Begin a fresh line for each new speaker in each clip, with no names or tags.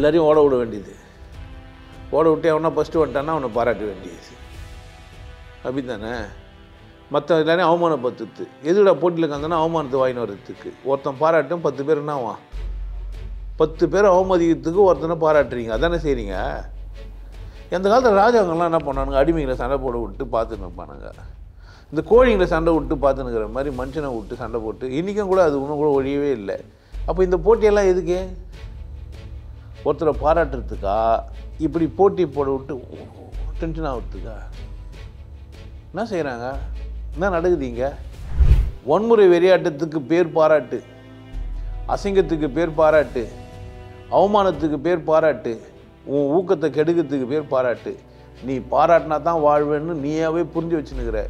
எல்லோரையும் ஓட விட வேண்டியது. ஓட விட்டு அவனா ஃபஸ்ட்டு வந்துட்டான்னா அவனை பாராட்ட வேண்டியது. அப்படி தானே? மற்ற எல்லாரையும் அவமானப்படுத்துறது. எதுடா போட்டியில் கலந்தானா அவமானத்தை வாங்கின்னு வர்றதுக்கு. ஒருத்தன் பாராட்டும் 10 பேர் என்னவான்? 10 பேர் அவமதிக்கிறதுக்கு ஒருத்தனை பாராட்டுறீங்க. அதானே செய்கிறீங்க. எந்த காலத்தில் ராஜாங்கள்லாம் என்ன பண்ணானுங்க? அடிமைகளை சண்டை போட விட்டு பார்த்துன்னு இருப்பானுங்க. இந்த கோழிங்களை சண்டை விட்டு பார்த்துன்னுக்கிற மாதிரி மனுஷனை விட்டு சண்டை போட்டு இன்றைக்கும் கூட அது ஒன்றும் கூட ஒழியவே இல்லை. அப்போ இந்த போட்டியெல்லாம் எதுக்கு? ஒருத்தரை பாராட்டுறதுக்கா? இப்படி போட்டி போட விட்டு டென்ஷன் ஆகிறதுக்கா? என்ன செய்கிறாங்க? என்ன நடக்குதுங்க? வன்முறை வெறியாட்டத்துக்கு பேர் பாராட்டு, அசிங்கத்துக்கு பேர் பாராட்டு, அவமானத்துக்கு பேர் பாராட்டு, உன் ஊக்கத்தை கெடுக்கிறதுக்கு பேர் பாராட்டு. நீ பாராட்டினா தான் வாழ்வேன்னு நீயாவே புரிஞ்சு வச்சுன்னுக்கிற.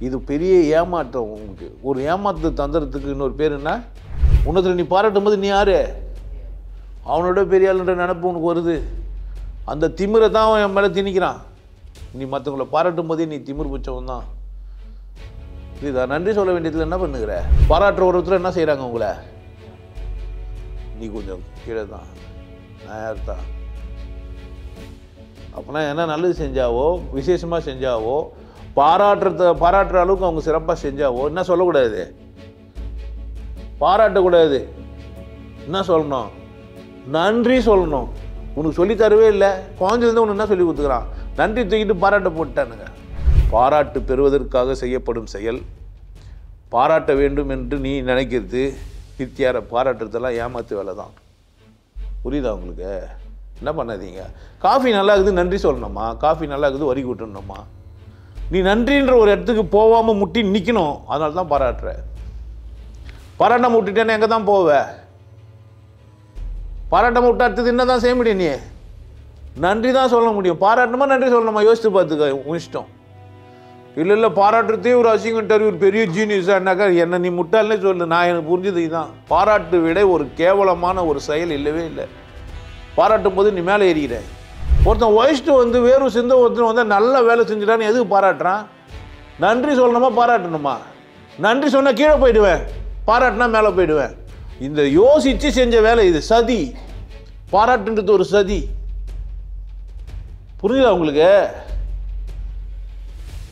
இது பெரிய ஏமாற்றம். உங்களுக்கு ஒரு ஏமாற்று தந்துறதுக்கு இன்னொரு பேர் என்ன? உன்னத்தில் நீ பாராட்டும் போது நீ யாரு? அவனோட பெரிய ஆளுன்ற நினப்பு உனக்கு வருது. அந்த திமிரை தான் அவன் என் மேலே திணிக்கிறான். நீ மற்றவங்களை பாராட்டும் போதே நீ திமிர் பிடிச்சவன் தான். புரியுதா? நன்றி சொல்ல வேண்டியதில் என்ன பண்ணுகிற? பாராட்டுற ஒருத்தர் என்ன செய்கிறாங்க உங்களை? நீ கொஞ்சம் கீழே தான், நான் யார் தான்? அப்படின்னா என்ன நல்லது செஞ்சாவோ விசேஷமாக செஞ்சாவோ பாராட்டுற அளவுக்கு அவங்க சிறப்பாக செஞ்சாவோ என்ன சொல்லக்கூடாது? பாராட்டக்கூடாது. என்ன சொல்லணும்? நன்றி சொல்லணும். உனக்கு சொல்லித்தரவே இல்லை. குழந்தைலேருந்து உனக்கு என்ன சொல்லி கொடுத்துக்கிறான்? நன்றி தூக்கிட்டு பாராட்ட போட்டானுங்க. பாராட்டு பெறுவதற்காக செய்யப்படும் செயல். பாராட்ட வேண்டும் என்று நீ நினைக்கிறது வித்தியார பாராட்டுறதெல்லாம் ஏமாத்து வேலை தான். புரியுதா உங்களுக்கு? என்ன பண்ணாதீங்க. காஃபி நல்லா இருக்குது நன்றி சொல்லணுமா? காஃபி நல்லா இருக்குது வரி கூட்டணுமா? நீ நன்றின்ற ஒரு இடத்துக்கு போகாமல் முட்டி நிற்கணும். அதனால தான் பாராட்டுற. பாராட்டாம விட்டுட்டேன்னு எங்கே தான் போவ? பாராட்டாம விட்டு அடுத்தது என்ன தான் செய்ய முடியும்? நீ நன்றி தான் சொல்ல முடியும். பாராட்டணுமா நன்றி சொல்லணுமா? யோசித்து பார்த்துக்க, உன் இஷ்டம். இல்லை பாராட்டுறதே ஒரு அசிங்கன்ட்டார், ஒரு பெரிய ஜீனியஸானாக்கா என்ன நீ முட்டாள்னே சொல்லு. நான் எனக்கு புரிஞ்சது இதுதான். பாராட்டு விட ஒரு கேவலமான ஒரு செயல் இல்லவே இல்லை. பாராட்டும் போது நீ மேலே ஏறிக்கிற. ஒருத்தன் வயசுட்டு வேறு சிந்த ஒருத்தன் வந்து நல்ல வேலை செஞ்சுட்டான்னு எதுக்கு பாராட்டுறான்? நன்றி சொல்லணுமா பாராட்டணுமா? நன்றி சொன்னால் கீழே போயிடுவேன், பாராட்டினா மேலே போயிடுவேன். இந்த யோசித்து செஞ்ச வேலை இது சதி. பாராட்டுன்றது ஒரு சதி. புரியுதா உங்களுக்கு?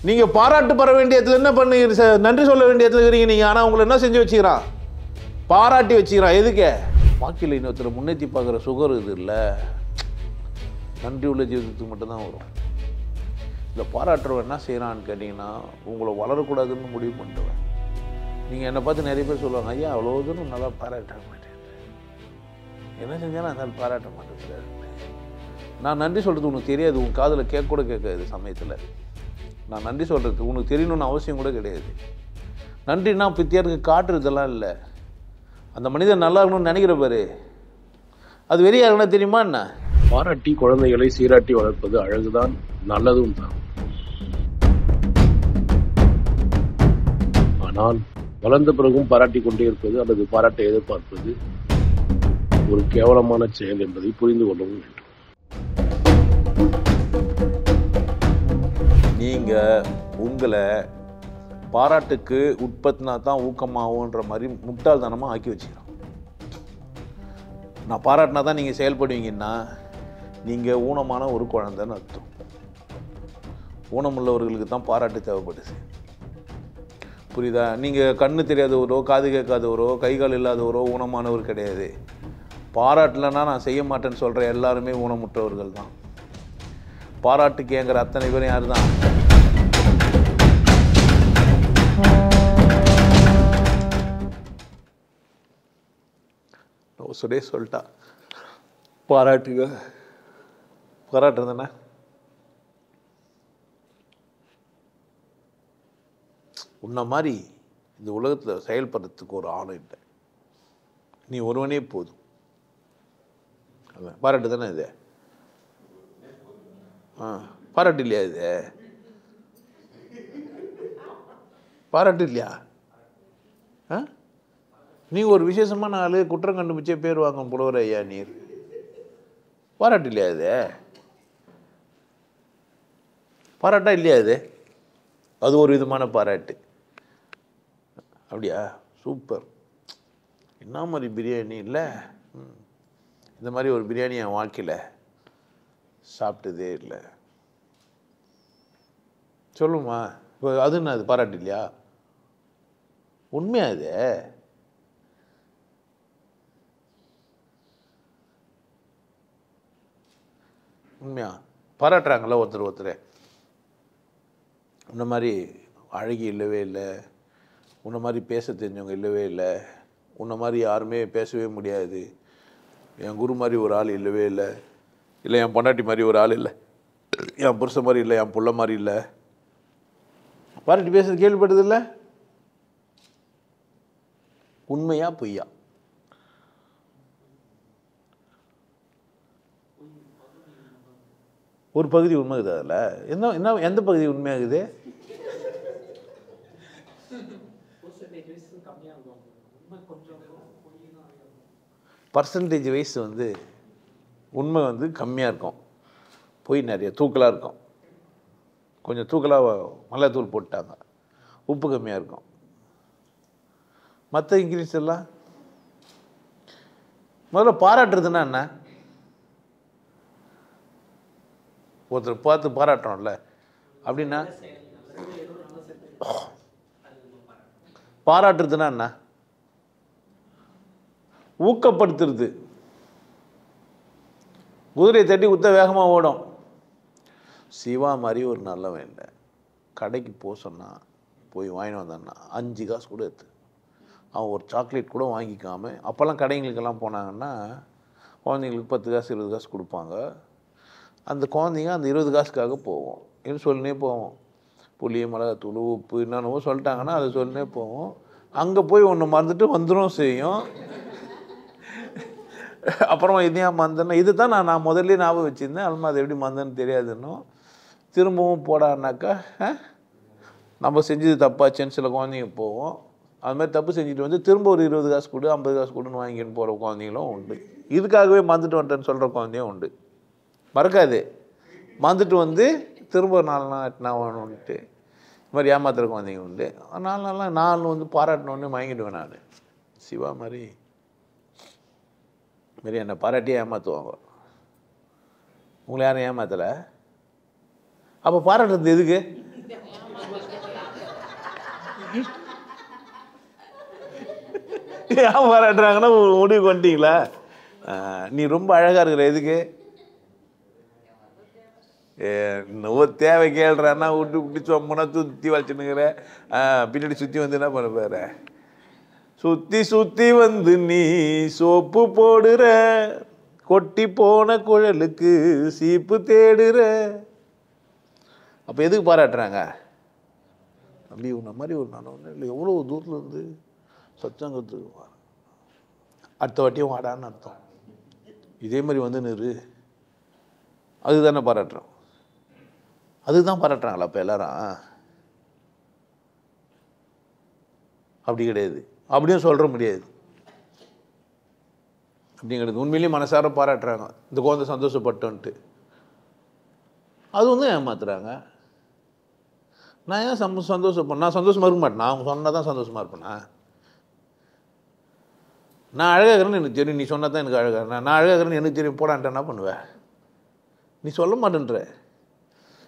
நீங்கள் பாராட்டு பெற வேண்டிய இடத்துல என்ன பண்ணி நன்றி சொல்ல வேண்டிய இடத்துல இருக்கிறீங்க நீங்கள். ஆனால் உங்களை என்ன செஞ்சு வச்சுக்கிறான்? பாராட்டி வச்சுக்கிறான். எதுக்கு? வாழ்க்கையில் இன்னொருத்தர் முன்னேற்றி பார்க்குற சுகர் இது இல்லை. நன்றி உள்ள ஜீவிதத்துக்கு மட்டும்தான் வரும். இல்லை பாராட்டுறவன் என்ன செய்கிறான்னு கேட்டிங்கன்னா உங்களை வளரக்கூடாதுன்னு முடிவு பண்ணுறவன். நீங்கள் என்னை பார்த்து நிறைய பேர் சொல்லுவாங்க, ஐயா அவ்வளோ தூரம் நல்லா பாராட்ட மாட்டேன், என்ன செஞ்சாலும் அதனால் பாராட்ட மாட்டேன். நான் நன்றி சொல்கிறது உனக்கு தெரியாது. உன் காதில் கேட்க கூட கேட்காது சமயத்தில். நான் நன்றி சொல்கிறது உனக்கு தெரியணும்னு அவசியம் கூட கிடையாது. நன்றினா பித்தியாருக்கு காட்டுறதெல்லாம் இல்லை. அந்த மனிதன் நல்லா இருக்கணும்னு நினைக்கிற பாரு, அது வெளியாக இருக்கணும். தெரியுமா என்ன?
பாராட்டி குழந்தைகளை சீராட்டி வளர்ப்பது அழகுதான், நல்லதும் தான். ஆனால் வளர்ந்த பிறகும் பாராட்டி கொண்டே இருப்பது அல்லது பாராட்டை எதிர்பார்ப்பது ஒரு கேவலமான செயல் என்பதை புரிந்து கொள்ளவும் வேண்டும்.
நீங்கள் உங்களை பாராட்டுக்கு உட்பத்தினா தான் ஊக்கமாகுன்ற மாதிரி முட்டாள்தனமாக ஆக்கி வச்சுக்கிறோம். நான் பாராட்டினா தான் நீங்கள் செயல்படுவீங்கன்னா நீங்கள் ஊனமான ஒரு குழந்தைன்னு அர்த்தம். ஊனமுள்ளவர்களுக்கு தான் பாராட்டு தேவைப்படுது. புரியுதா? நீங்கள் கண்ணு தெரியாதவரோ காது கேட்காதவரோ கை கால் இல்லாதவரோ ஊனமானவர் கிடையாது. பாராட்டலைன்னா நான் செய்ய மாட்டேன்னு சொல்கிற எல்லாருமே ஊனமுற்றவர்கள் தான். பாராட்டுக்கு ஏங்குற அத்தனை பேரும் யார் தான்? சுடே சொல்லிட்டா பாராட்டுங்க. பாராட்டுறதுன்னா உன்ன மாதிரி இந்த உலகத்தில் செயல்படுறதுக்கு ஒரு ஆளும் இல்லை. நீ ஒருவனே போதும். அதான் பாராட்டு தானே இது. பாராட்டு இல்லையா இது? பாராட்டு இல்லையா? நீங்கள் ஒரு விசேஷமான ஆள், குற்றம் கண்டுபிடிச்சே பேர் வாங்க புலவர் ஐயா நீர். பாராட்டு இல்லையா இது? பாராட்டா இல்லையா இது? அது ஒரு விதமான பாராட்டு. அப்படியா? சூப்பர். என்ன மாதிரி பிரியாணி இல்லை? இந்த மாதிரி ஒரு பிரியாணி என் வாழ்க்கையில் சாப்பிட்டதே இல்லை. சொல்லுமா, இப்போ அதுன்னு அது பாராட்டு இல்லையா? உண்மையா இது? உண்மையா பாராட்டுறாங்களா ஒருத்தர்? உன்ன மாதிரி அழகி இல்லவே இல்லை, உன்ன மாதிரி பேச தெரிஞ்சவங்க இல்லவே இல்லை, உன்ன மாதிரி யாருமே பேசவே முடியாது, என் குரு மாதிரி ஒரு ஆள் இல்லவே இல்லை, இல்லை என் பொண்டாட்டி மாதிரி ஒரு ஆள் இல்லை, என் புருஷன் மாதிரி இல்லை, என் புள்ள மாதிரி இல்லை, பாராட்டி பேசுறது கேள்விப்பட்டது இல்லை? உண்மையா பொய்யா? ஒரு பகுதி உண்மைக்குது. அதில் என்ன எந்த பகுதி உண்மையாகுது? பர்சன்டேஜ் வைஸ் வந்து உண்மை வந்து கம்மியாக இருக்கும், பொய் நிறைய தூக்கலாக இருக்கும். கொஞ்சம் தூக்கலாக மிளகாத்தூள் போட்டாங்க, உப்பு கம்மியாக இருக்கும். மற்ற இன்க்ரீடியன்ஸ் எல்லாம் முதல்ல பாராட்டுறதுன்னா என்ன? ஒருத்தர் பார்த்து பாராட்டுறோம்ல, அப்படின்னா பாராட்டுறதுன்னா என்ன? ஊக்கப்படுத்துறது. குதிரையை தட்டி குத்த வேகமாக ஓடும். சிவா மாதிரி ஒரு நல்லவன் இல்லை, கடைக்கு போக சொன்னான், போய் வாங்கிட்டு வந்தான்னா 5 காசு கூட எடுத்து அவன் ஒரு சாக்லேட் கூட வாங்கிக்காம, அப்போல்லாம் கடைங்களுக்கெல்லாம் போனாங்கன்னா குழந்தைங்களுக்கு 10 காசு 20 காசு கொடுப்பாங்க. அந்த குழந்தைங்க அந்த 20 காசுக்காக போவோம், இது சொல்லினே போவோம். புளிய மிளகாத்தூள் உப்பு என்னென்னவோ சொல்லிட்டாங்கன்னா அதை சொல்லினே போவோம். அங்கே போய் ஒன்று மறந்துட்டு வந்துடும் செய்யும். அப்புறமா இதையும் மறந்தேன்னா, இது தான் நான் முதல்ல ஞாபகம் வச்சுருந்தேன், அல்மா அது எப்படி மறந்தேன்னு தெரியாதுன்னும். திரும்பவும் போடான்னாக்கா நம்ம செஞ்சது தப்பாச்சுன்னு சில குழந்தைங்க போவோம். அது மாதிரி தப்பு செஞ்சுட்டு வந்து திரும்ப ஒரு 20 காசு கொடு 50 காசு கொடுன்னு வாங்கின்னு போகிற குழந்தைங்களும் உண்டு. இதுக்காகவே மறந்துட்டு வந்துட்டேன்னு சொல்கிற குழந்தையும் உண்டு. மறக்காது, மறந்துட்டு வந்து திரும்ப 4 நாள் 8 நாள் வேணும்ன்ட்டு இது மாதிரி ஏமாத்துற குழந்தைங்க உண்டு. 4 நாள்லாம் நான் வந்து பாராட்டினோடனே வாங்கிடுவேன். நான் சிவா மாதிரி மாரி என்னை பாராட்டியே ஏமாற்றுவாங்க. உங்களை யாரும் ஏமாத்தலை, அப்போ பாராட்டுறது எதுக்கு? ஏன் பாராட்டுறாங்கன்னா முடிவு பண்ணிட்டீங்களா? நீ ரொம்ப அழகாக இருக்கிற, எதுக்கு? இன்னும் தேவை கேள்றான்னா விட்டு விட்டு சொம்மனா சுற்றி வச்சுன்னுக்கிற, பின்னாடி சுற்றி வந்து என்ன பண்ண போகிற? சுற்றி சுற்றி வந்து நீ சோப்பு போடுற, கொட்டி போன குழலுக்கு சீப்பு தேடுற. அப்போ எதுக்கு பாராட்டுறாங்க? அப்படி உன்ன மாதிரி ஒரு நல்லவன் இல்லை, எவ்வளோ தூரத்தில் இருந்து சச்சங்கத்துக்கு அடுத்த வாட்டியும் வாடான்னு அர்த்தம். இதே மாதிரி வந்து நிறு, அதுதானே பாராட்டுறோம். அதுதான் பாராட்டுறாங்களா அப்போ எல்லாரும்? அப்படி கிடையாது, அப்படியும் சொல்கிற முடியாது. அப்படிங்கிறது உண்மையிலேயே மனசார பாராட்டுறாங்க, இந்த குழந்தை சந்தோஷப்பட்டோன்ட்டு. அது வந்து ஏமாத்துறாங்க. நான் ஏன் சந்தோஷப்பேன்? நான் சந்தோஷமாக இருக்க மாட்டேன். நான் அவங்க சொன்னால் தான் சந்தோஷமாக இருப்பேனா? நான் அழகாகிறேன்னு எனக்கு தெரியும், நீ சொன்னால் தான் எனக்கு அழகாக. நான் அழகாகிறேன்னு எனக்கு தெரியும், போடான்ட்டு என்ன பண்ணுவேன்? நீ சொல்ல மாட்டேன்ற.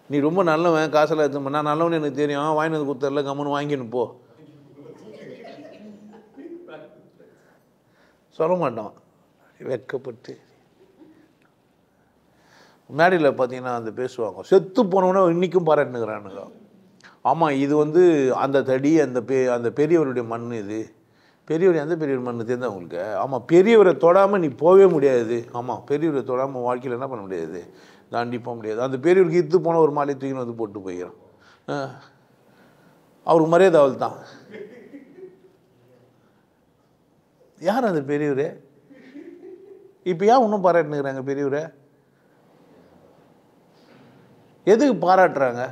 நீ ரொம்ப நல்லவன், காசெல்லாம் எடுத்து, நான் நல்லவனு எனக்கு தெரியும், வாங்கினது கொடுத்தரல, கம்முன்னு வாங்கின்னு போ, சொல்ல மாட்டான். வெட்கப்பட்டு மேடையில் பார்த்தீங்கன்னா அந்த பேசுவாங்க, செத்து போனவனே இன்றைக்கும் பாராட்டுனுக்கிறானுங்க. ஆமாம், இது வந்து அந்த தடி, அந்த பெரியவருடைய மண். இது பெரியவர், எந்த பெரியவர் மண் தெரிந்தா உங்களுக்கு? ஆமாம், பெரியவரை தொடாமல் நீ போகவே முடியாது. ஆமாம், பெரியவரை தொடாமல் வாழ்க்கையில் என்ன பண்ண முடியாது, தாண்டி போக முடியாது. அந்த பெரியவருக்கு இத்து போன ஒரு மாலை தூக்கின்னு வந்து போட்டு போய்கிறான். அவருக்கு மரியாதை அவள் தான். யார் அந்த பெரியவர்? இப்போ ஏன் இன்னும் பாராட்டுனுக்கிறாங்க பெரியவரை? எதுக்கு பாராட்டுறாங்க?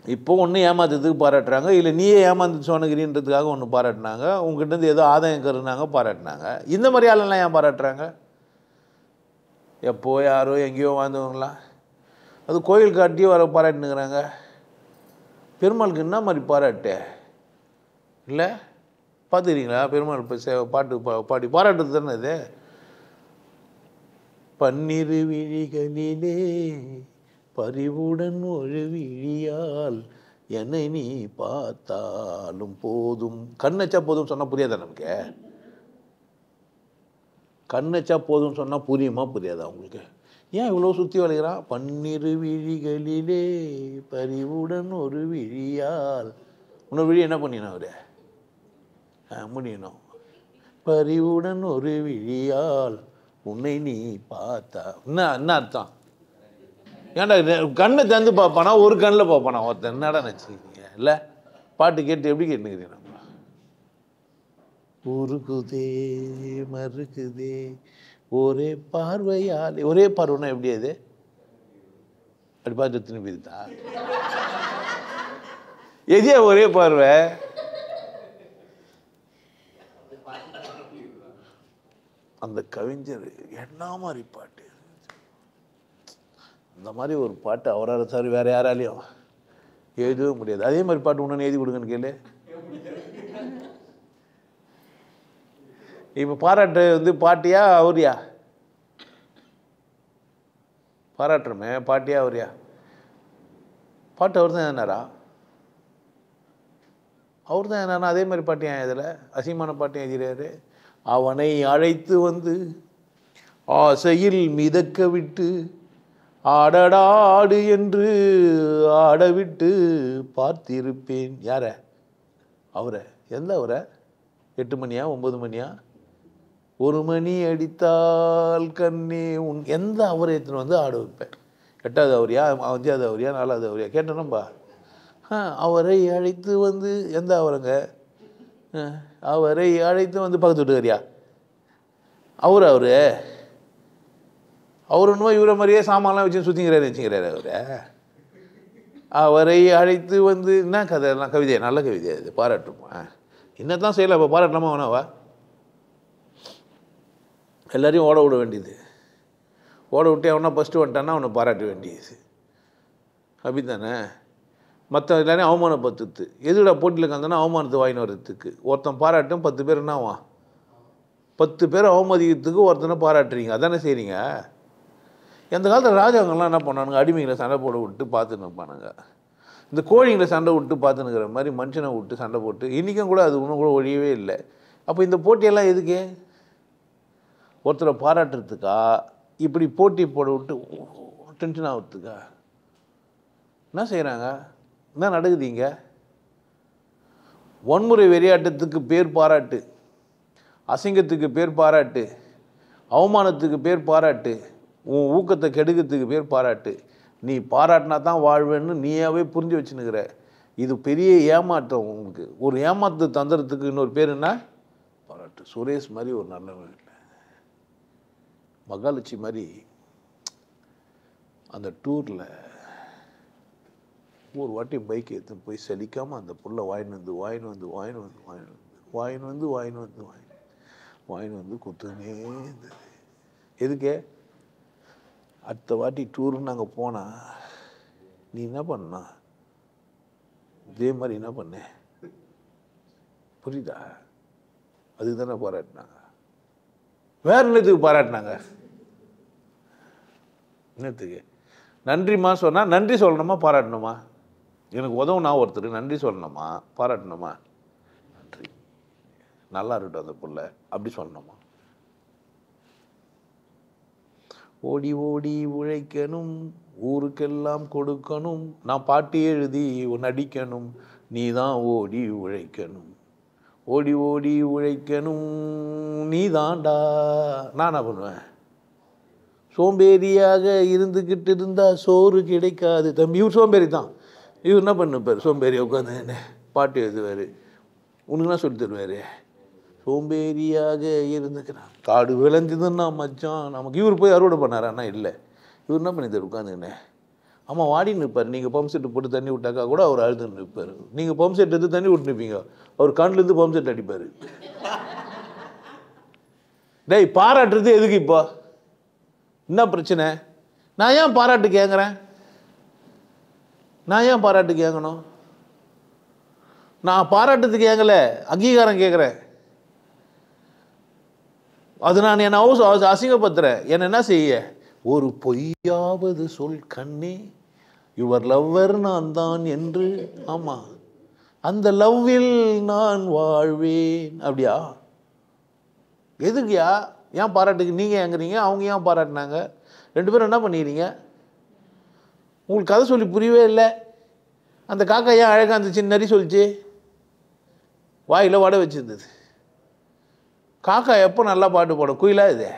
இப்போ ஒன்று ஏமாத்துறதுக்கு பாராட்டுறாங்க, இல்லை நீயே ஏமாந்து சொன்னகிறின்றதுக்காக ஒன்று பாராட்டினாங்க, உங்ககிட்டருந்து ஏதோ ஆதாயம் கருனாங்க பாராட்டினாங்க. இந்த மாதிரி ஆளெல்லாம் ஏன் பாராட்டுறாங்க? எப்போ யாரோ எங்கேயோ வாழ்ந்தவங்களா அது கோயில் காட்டியே வர பாராட்டினுக்கிறாங்க. பெருமாளுக்கு என்ன மாதிரி பாராட்டு இல்லை? பார்த்துக்கிறீங்களா? பெருமாள் இப்போ பாட்டு பாடி பாராட்டுறது தானே இது. பன்னிரு விழிகளிலே பரிவுடன் ஒரு விழியால் என்னை நீ பார்த்தாலும் போதும். கண்ணச்சா போதும் சொன்னால் புரியாதா நமக்கு? கண்ணச்சா போதும் சொன்னால் புரியுமா புரியாதா உங்களுக்கு? ஏன் இவ்வளோ சுற்றி வளைகிறான்? பன்னிரு விழிகளிலே பரிவுடன் ஒரு விழியால். இன்னொரு விழி என்ன பண்ணினோம் அவரு? முடியணும். பரிவுடன் ஒரு விழியால் உன்னை நீ பார்த்தா என்ன அர்த்தம்? ஏன்டா கண்ணை தந்து பார்ப்பானா, ஒரு கண்ணில் பார்ப்பானா ஒருத்தன்? என்னடா நினச்சிக்கிறீங்க? இல்லை பாட்டு கேட்டு எப்படி கேட்டுக்கிறீங்க? நம்ம உருகுதே மறுக்குதே ஒரே பார்வையால். ஒரே பார்வைனா எப்படி அது? அப்படி பார்த்து திரும்பி இருந்தா எதியா ஒரே பார்வை? அந்த கவிஞர் என்ன மாதிரி பாட்டு, அந்த மாதிரி ஒரு பாட்டு அவரால் சார் வேற யாராலையும் எழுதவே முடியாது. அதே மாதிரி பாட்டு ஒன்று எழுதி கொடுங்கன்னு கேளு. இப்போ பாராட்டு வந்து பாட்டியா அவரியா? பாராட்டுறமே பாட்டியா அவரியா? பாட்டு அவர் தான் என்னாரா? அவர் தான் என்னன்னா அதே மாதிரி பாட்டு ஏன் இதில் அசிங்கமான பாட்டு எழுதிறாரு. அவனை அழைத்து வந்து ஆசையில் மிதக்க விட்டு ஆடடாடு என்று ஆடவிட்டு பார்த்திருப்பேன். யார? அவரை. எந்த அவரை? 8 மணியா 9 மணியா? 1 மணி அடித்தால் கண்ணே உன். எந்த அவரை எடுத்துன்னு வந்து ஆட வைப்பேன்? 8வது அவரியா 5வது அவரியா 4வது அவரியா கேட்டோம்பா. அவரை அழைத்து வந்து எந்த அவருங்க? அவரை அழைத்து வந்து பக்கத்து வீட்டுக்காரியா? அவரு ஒன்றுமா இவரை மாதிரியே சாமான்லாம் வச்சு சுற்றிங்கிறாரு வச்சுக்கிறாரு அவரை. அவரை அழைத்து வந்து என்ன கதை எல்லாம்? கவிதை நல்ல கவிதை அது, பாராட்டுமா? என்னத்தான் செய்யலாம் இப்போ? பாராட்டலாமா வேணாவா? எல்லாரையும் ஓட விட வேண்டியது. ஓட விட்டு அவனா ஃபஸ்ட்டு வந்துட்டான்னா அவனை பாராட்ட வேண்டியது. அப்படி தானே? மற்ற எல்லாரையும் அவமானப்படுத்துது. எதுடா போட்டியில் கலந்தானா அவமானத்தை வாங்கின்னு வர்றதுக்கு. ஒருத்தன் பாராட்டும் 10 பேர் என்னவா? 10 பேர் அவமதிக்கிறதுக்கு ஒருத்தனை பாராட்டுறீங்க. அதானே செய்கிறீங்க. எந்த காலத்தில் ராஜாங்கள்லாம் என்ன பண்ணானுங்க? அடிமைகளை சண்டை போட விட்டு பார்த்துன்னு இருப்பானுங்க. இந்த கோழிங்களை சண்டை விட்டு பார்த்துனுக்கிற மாதிரி மனுஷனை விட்டு சண்டை போட்டு இன்றைக்கும் கூட அது ஒன்றும் கூட ஒழியவே இல்லை. அப்போ இந்த போட்டியெல்லாம் எதுக்கு? ஒருத்தரை பாராட்டுறதுக்கா? இப்படி போட்டி போட விட்டு டென்ஷன் ஆகிறதுக்கா? என்ன செய்கிறாங்க? என்ன நடக்குதுங்க? வன்முறை வெறியாட்டத்துக்கு பேர் பாராட்டு, அசிங்கத்துக்கு பேர் பாராட்டு, அவமானத்துக்கு பேர் பாராட்டு, உன் ஊக்கத்தை கெடுக்கிறதுக்கு பேர் பாராட்டு. நீ பாராட்டினா தான் வாழ்வேன்னு நீயாவே புரிஞ்சு வச்சுன்னுக்கிற. இது பெரிய ஏமாற்றம். உங்களுக்கு ஒரு ஏமாற்று தந்துறதுக்கு இன்னொரு பேர் என்ன? பாராட்டு. சுரேஷ் மாதிரி ஒரு நல்லவன் இல்லை, மகாலட்சுமி மாதிரி அந்த டூரில் ஒரு வாட்டி பைக் எடுத்துன்னு போய் சலிக்காமல் அந்த புல்லை வாங்கின்னு வந்து குத்துனே இருந்தது. எதுக்கே? அடுத்த வாட்டி டூருன்னு நாங்கள் போனால் நீ என்ன பண்ணா இதே மாதிரி என்ன பண்ண? புரியுதா? அதுக்கு தானே பாராட்டினாங்க. வேற என்னத்துக்கு பாராட்டினாங்க? என்னத்துக்கு? நன்றிம்மா சொன்னால் நன்றி சொல்லணுமா பாராட்டணுமா? எனக்கு உதவுனா ஒருத்தர் நன்றி சொல்லணுமா பாராட்டணுமா? நன்றி, நல்லா இருக்கட்டும் அந்த புள்ள அப்படி சொல்லணுமா? ஓடி ஓடி உழைக்கணும், ஊருக்கெல்லாம் கொடுக்கணும், நான் பாட்டி எழுதி நடிக்கணும், நீ தான் ஓடி உழைக்கணும், ஓடி ஓடி உழைக்கணும் நீ தான்டா. நான் என்ன பண்ணுவேன்? சோம்பேறியாக இருந்துக்கிட்டு இருந்தால் சோறு கிடைக்காது தம்பி. இவர் சோம்பேறி தான். இவர் என்ன பண்ணுப்பார்? சோம்பேறி உட்காந்து என்ன பாட்டு எழுதுவார், உனக்குலாம் சொல்லி தருவார். சோம்பேறியாக இருந்துக்கிறான், காடு விளைஞ்சதுன்னா மச்சான் நமக்கு. இவர் போய் அறுவடை பண்ணாரான்னா இல்லை. இவர் என்ன பண்ணித்தார்? உட்காந்துக்கினே ஆமாம் வாடின்னு இருப்பார். நீங்கள் பம்ப் செட்டு போட்டு தண்ணி விட்டாக்கா கூட அவர் அழுதுன்னு இருப்பார். நீங்கள் பம்ப் செட் எடுத்து தண்ணி விட்டு நிற்பீங்க, அவர் கண்ணிலேருந்து பம்ப் செட் அடிப்பார். டேய் பாராட்டுறது எதுக்கு இப்போ? என்ன பிரச்சனை? நான் ஏன் பாராட்டு கேட்குறேன்? நான் ஏன் பாராட்டு கேட்கணும்? நான் பாராட்டுறதுக்கு கேட்கல, அங்கீகாரம் கேட்குறேன். அது நான் என்னை அசிங்கப்படுத்துகிறேன். என்ன செய்ய? ஒரு பொய்யாவது சொல் கண்ணே, யுவர் லவ்வர் நான் தான் என்று. ஆமாம், அந்த லவ்வில் நான் வாழ்வேன். அப்படியா? எதுக்குயா? ஏன் பாராட்டுக்கு நீங்கள் ஏங்குறீங்க, அவங்க ஏன் பாராட்டினாங்க? 2 பேரும் என்ன பண்ணிக்கிறீங்க? உங்களுக்கு கதை சொல்லி புரியவே இல்லை. அந்த காக்கா ஏன் அழகாக இருந்துச்சு? நரி சொல்லிச்சு, வாயில் வடை வச்சுருந்தது. காக்கா எப்போ நல்லா பாட்டு போடும்? குயிலாக இது.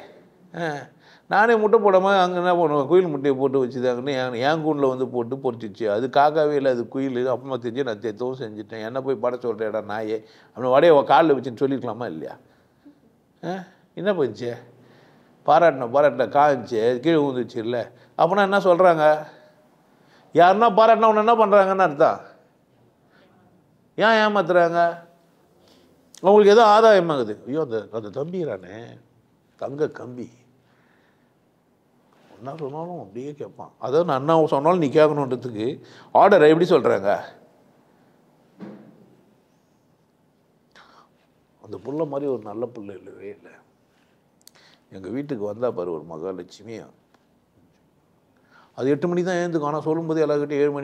நானே முட்டை போடாமல் அங்கே என்ன பண்ணுவேன், குயில் முட்டையை போட்டு வச்சுதாங்கன்னு என் கூண்டில் வந்து போட்டு பொறிச்சிச்சு. அது காக்காவே இல்லை, அது குயில். அப்புறமா தெரிஞ்சு நான் தெத்தவும் செஞ்சுட்டேன். என்ன போய் பட சொல்கிறேடா நாயே, அப்படி வடையை காலில் வச்சுன்னு சொல்லியிருக்கலாமா இல்லையா? என்ன போயிடுச்சு? பாராட்டின காய்ச்சி கீழே ஊந்துச்சு இல்லை. அப்படின்னா என்ன சொல்கிறாங்க? யாருன்னா பாராட்டினா ஒன்று என்ன பண்ணுறாங்கன்னு அர்த்தம். ஏன் ஏமாத்துறாங்க? அவங்களுக்கு ஏதோ ஆதாயமாகுது. ஐயோ, அந்த தம்பிறானே தங்க கம்பி, என்ன சொன்னாலும் அப்படியே கேட்பான். அதாவது நான் என்ன சொன்னாலும் நீ கேட்கணுன்றதுக்கு ஆர்டரை எப்படி சொல்கிறாங்க? அந்த புள்ள மாதிரி ஒரு நல்ல புள்ள இல்லவே இல்லை. எங்கள் வீட்டுக்கு வந்தால் பாரு ஒரு மகாலட்சுமியா, அது 8 மணிக்கு தான் எழுந்துக்கும். ஆனால் சொல்லும்போது எல்லாருக்கிட்டையும் 7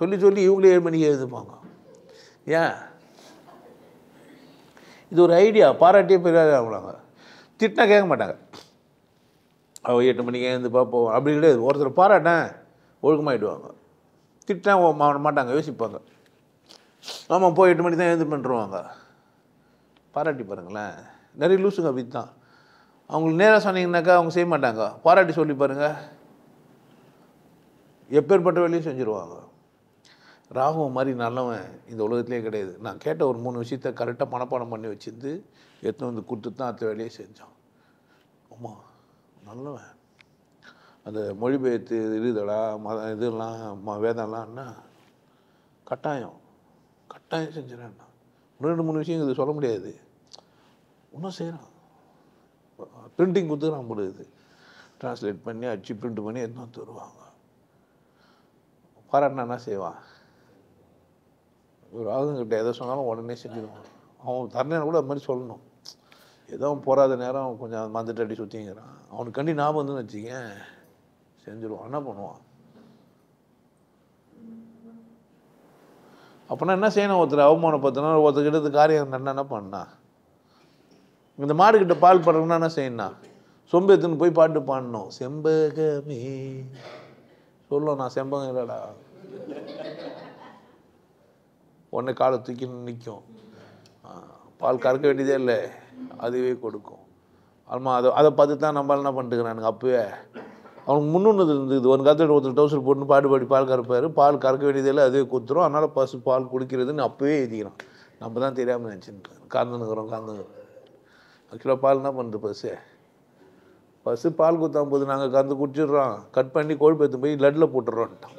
மணிக்கு சொல்லி இவங்களே 7 மணிக்கு எழுந்துப்பாங்க. ஏன்? இது ஒரு ஐடியா. பாராட்டியே பெரிய ஆகலாங்க. திட்டினா கேட்க மாட்டாங்க. அவள் 8 மணிக்கு எழுந்து பார்ப்போம் அப்படி கிடையாது. ஒருத்தர் பாராட்டேன் ஒழுக்கமாகிடுவாங்க. திட்டினா மாட்டாங்க, யோசிப்பாங்க. ஆமாம், போய் 8 மணிக்கு தான் எழுந்து பண்ணுருவாங்க. பாராட்டி பாருங்களேன். நிறைய லூசுங்க அப்படி தான். அவங்களுக்கு நேராக சொன்னீங்கன்னாக்கா அவங்க செய்ய மாட்டாங்க. பாராட்டி சொல்லி பாருங்கள், எப்பேற்பட்ட வேலையும் செஞ்சுருவாங்க. ராகுவன் மாதிரி நல்லவன் இந்த உலகத்துலேயே கிடையாது. நான் கேட்ட ஒரு 3 விஷயத்த கரெக்டாக மனப்பாடம் பண்ணி வச்சுருந்து எடுத்துன்னு வந்து கொடுத்து தான் அடுத்த வேலையை செஞ்சான். ஆமாம், நல்லவன். அந்த மொழிபெயர்த்து இருக்குதடா இதெல்லாம் வேதம்லாம்னா கட்டாயம் செஞ்சிடறேன்னா 2-3 விஷயம் இது சொல்ல முடியாது. இன்னும் செய்கிறான். பிரிண்டிங் கொடுத்துக்கிறான் போடுது, ட்ரான்ஸ்லேட் பண்ணி அடிச்சு பிரிண்ட் பண்ணி எடுத்து வந்து தருவாங்க. பாராட்டினா என்ன செய்வான்? ஒரு ஆளுங்கிட்ட எதை சொன்னாலும் உடனே செஞ்சிடுவான். அவன் தரணும் கூட அது மாதிரி சொல்லணும். ஏதோ போகாத நேரம் கொஞ்சம் மந்துட்டு அடி சுற்றிங்கிறான், அவனுக்கு கண்டி ஞாபகம் வந்துன்னு வச்சுக்க செஞ்சிடுவான். என்ன பண்ணுவான்? அப்படின்னா என்ன செய்யணும்? ஒருத்தர் அவமானப்படுத்தினா ஒருத்தர்கிட்ட காரியம் என்ன பண்ணா? இந்த மாடுகிட்ட பால் படுறதுன்னா என்ன செய்யணும்? சொம்பு எடுத்துன்னு போய் பாட்டு பாடணும். செம்பகமே சொல்லும், நான் செம்பகம் இல்லைடா. உடனே காலை தூக்கி நிற்கும். பால் கறக்க வேண்டியதே இல்லை, அதுவே கொடுக்கும். ஆமாம், அதை பார்த்து தான் நம்மளால் என்ன பண்ணிட்டுக்கிறானுங்க. அப்போவே அவனுக்கு முன்னுன்னது இருந்தது. ஒரு காலத்தில் ஒருத்தர் டவுசர் போட்டுன்னு பாடி பால் கறப்பார். பால் கறக்க வேண்டியதே இல்லை, அதுவே கொடுத்துரும். அதனால் பசு பால் குடிக்கிறதுன்னு அப்போவே எழுதிக்கிறான். நம்ம தான் தெரியாமல் நினச்சின்னு கறந்துனுக்குறோம். ஆக்சுவலாக பால் என்ன பண்ணுறது? பசு பால் குத்தாம் போது நாங்கள் கறந்து குடிச்சிடுறோம், கட் பண்ணி கொழுப்பு எடுத்து போய் லட்டில் போட்டுடுறோன்ட்டான்.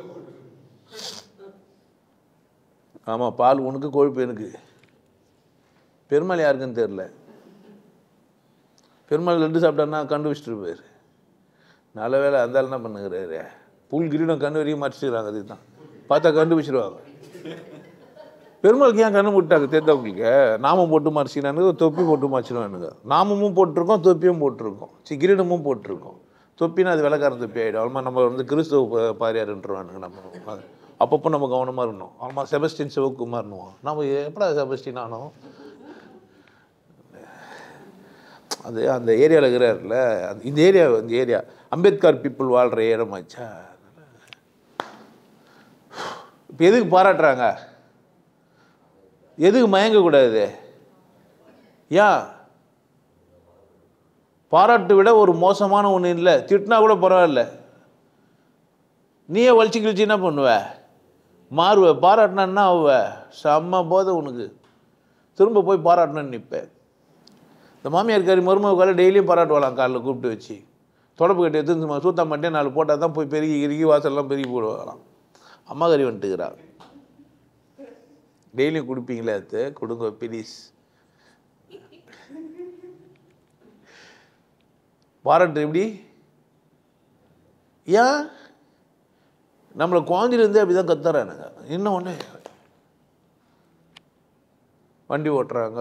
ஆமாம், பால் உனக்கு கொழுப்பு எனக்கு. பெருமாள் யாருக்குன்னு தெரில. பெருமாள் லட்டு சாப்பிட்டான்னா கண்டுபிடிச்சிட்டு போயிரு. நல்ல வேலை அந்த என்ன பண்ணுகிறாரு, புல் கிரீடம் கண்ணு வரைக்கும் மறைச்சிக்கிறாங்க. அதுதான் பார்த்தா கண்டுபிடிச்சிடுவாங்க. பெருமாளுக்கு ஏன் கண்ணு விட்டாங்க தெரிந்தவங்களுக்கு? நாமம் போட்டு மறைச்சிக்கிறானுங்க, தொப்பி போட்டு மறைச்சிடுவானுங்க. நாமமும் போட்டிருக்கோம், தொப்பியும் போட்டிருக்கோம், கிரீடமும் போட்டிருக்கோம். தொப்பினா அது விளக்காரன் தொப்பி ஆகிடும். அவ்வளோ நம்ம வந்து கிறிஸ்துவ பாரியாருன்றவானுங்க. நம்ம அப்பப்போ நம்ம கவனமாக இருக்கணும். ஆமாம், செபஸ்டின் சிவகுமார்னுவோம். நம்ம எப்படா செபஸ்டின் ஆனோம்? அது அந்த ஏரியாவில் இருக்கிறார்ல, இந்த ஏரியா அம்பேத்கர் பீப்புள் வாழ்கிற இடமாச்சா. இப்போ எதுக்கு பாராட்டுறாங்க? எதுக்கு மயங்கக்கூடாது? ஏன்? பாராட்டு விட ஒரு மோசமான ஒன்று இல்லை. திட்டினா கூட பரவாயில்ல, நீயே வலிச்சு கிழிச்சு என்ன பண்ணுவ? மாறுவ. பாராட்டினா என்ன ஆகுவ? செம்ம போதை உனக்கு. திரும்ப போய் பாராட்டணும்னு நிற்பேன். இந்த மாமியார் காரி மருமகால டெய்லியும் பாராட்டுவாளாம். காலையில் கூப்பிட்டு வச்சு தொடப்பு கட்டி எடுத்து சூத்தா மாட்டே 4 போட்டால் தான் போய் பெருகி வாசல்லாம் பெருகி போடுவாங்களாம். அம்மா கறி வந்துட்டுக்கிறா. டெய்லியும் கொடுப்பீங்களே, அது கொடுங்க ப்ளீஸ். பாராட்டு எப்படி? ஏன் நம்மளை குழந்தையிலேருந்தே அப்படி தான் கத்துறானுங்க. இன்னும் ஒன்று வண்டி ஓட்டுறாங்க,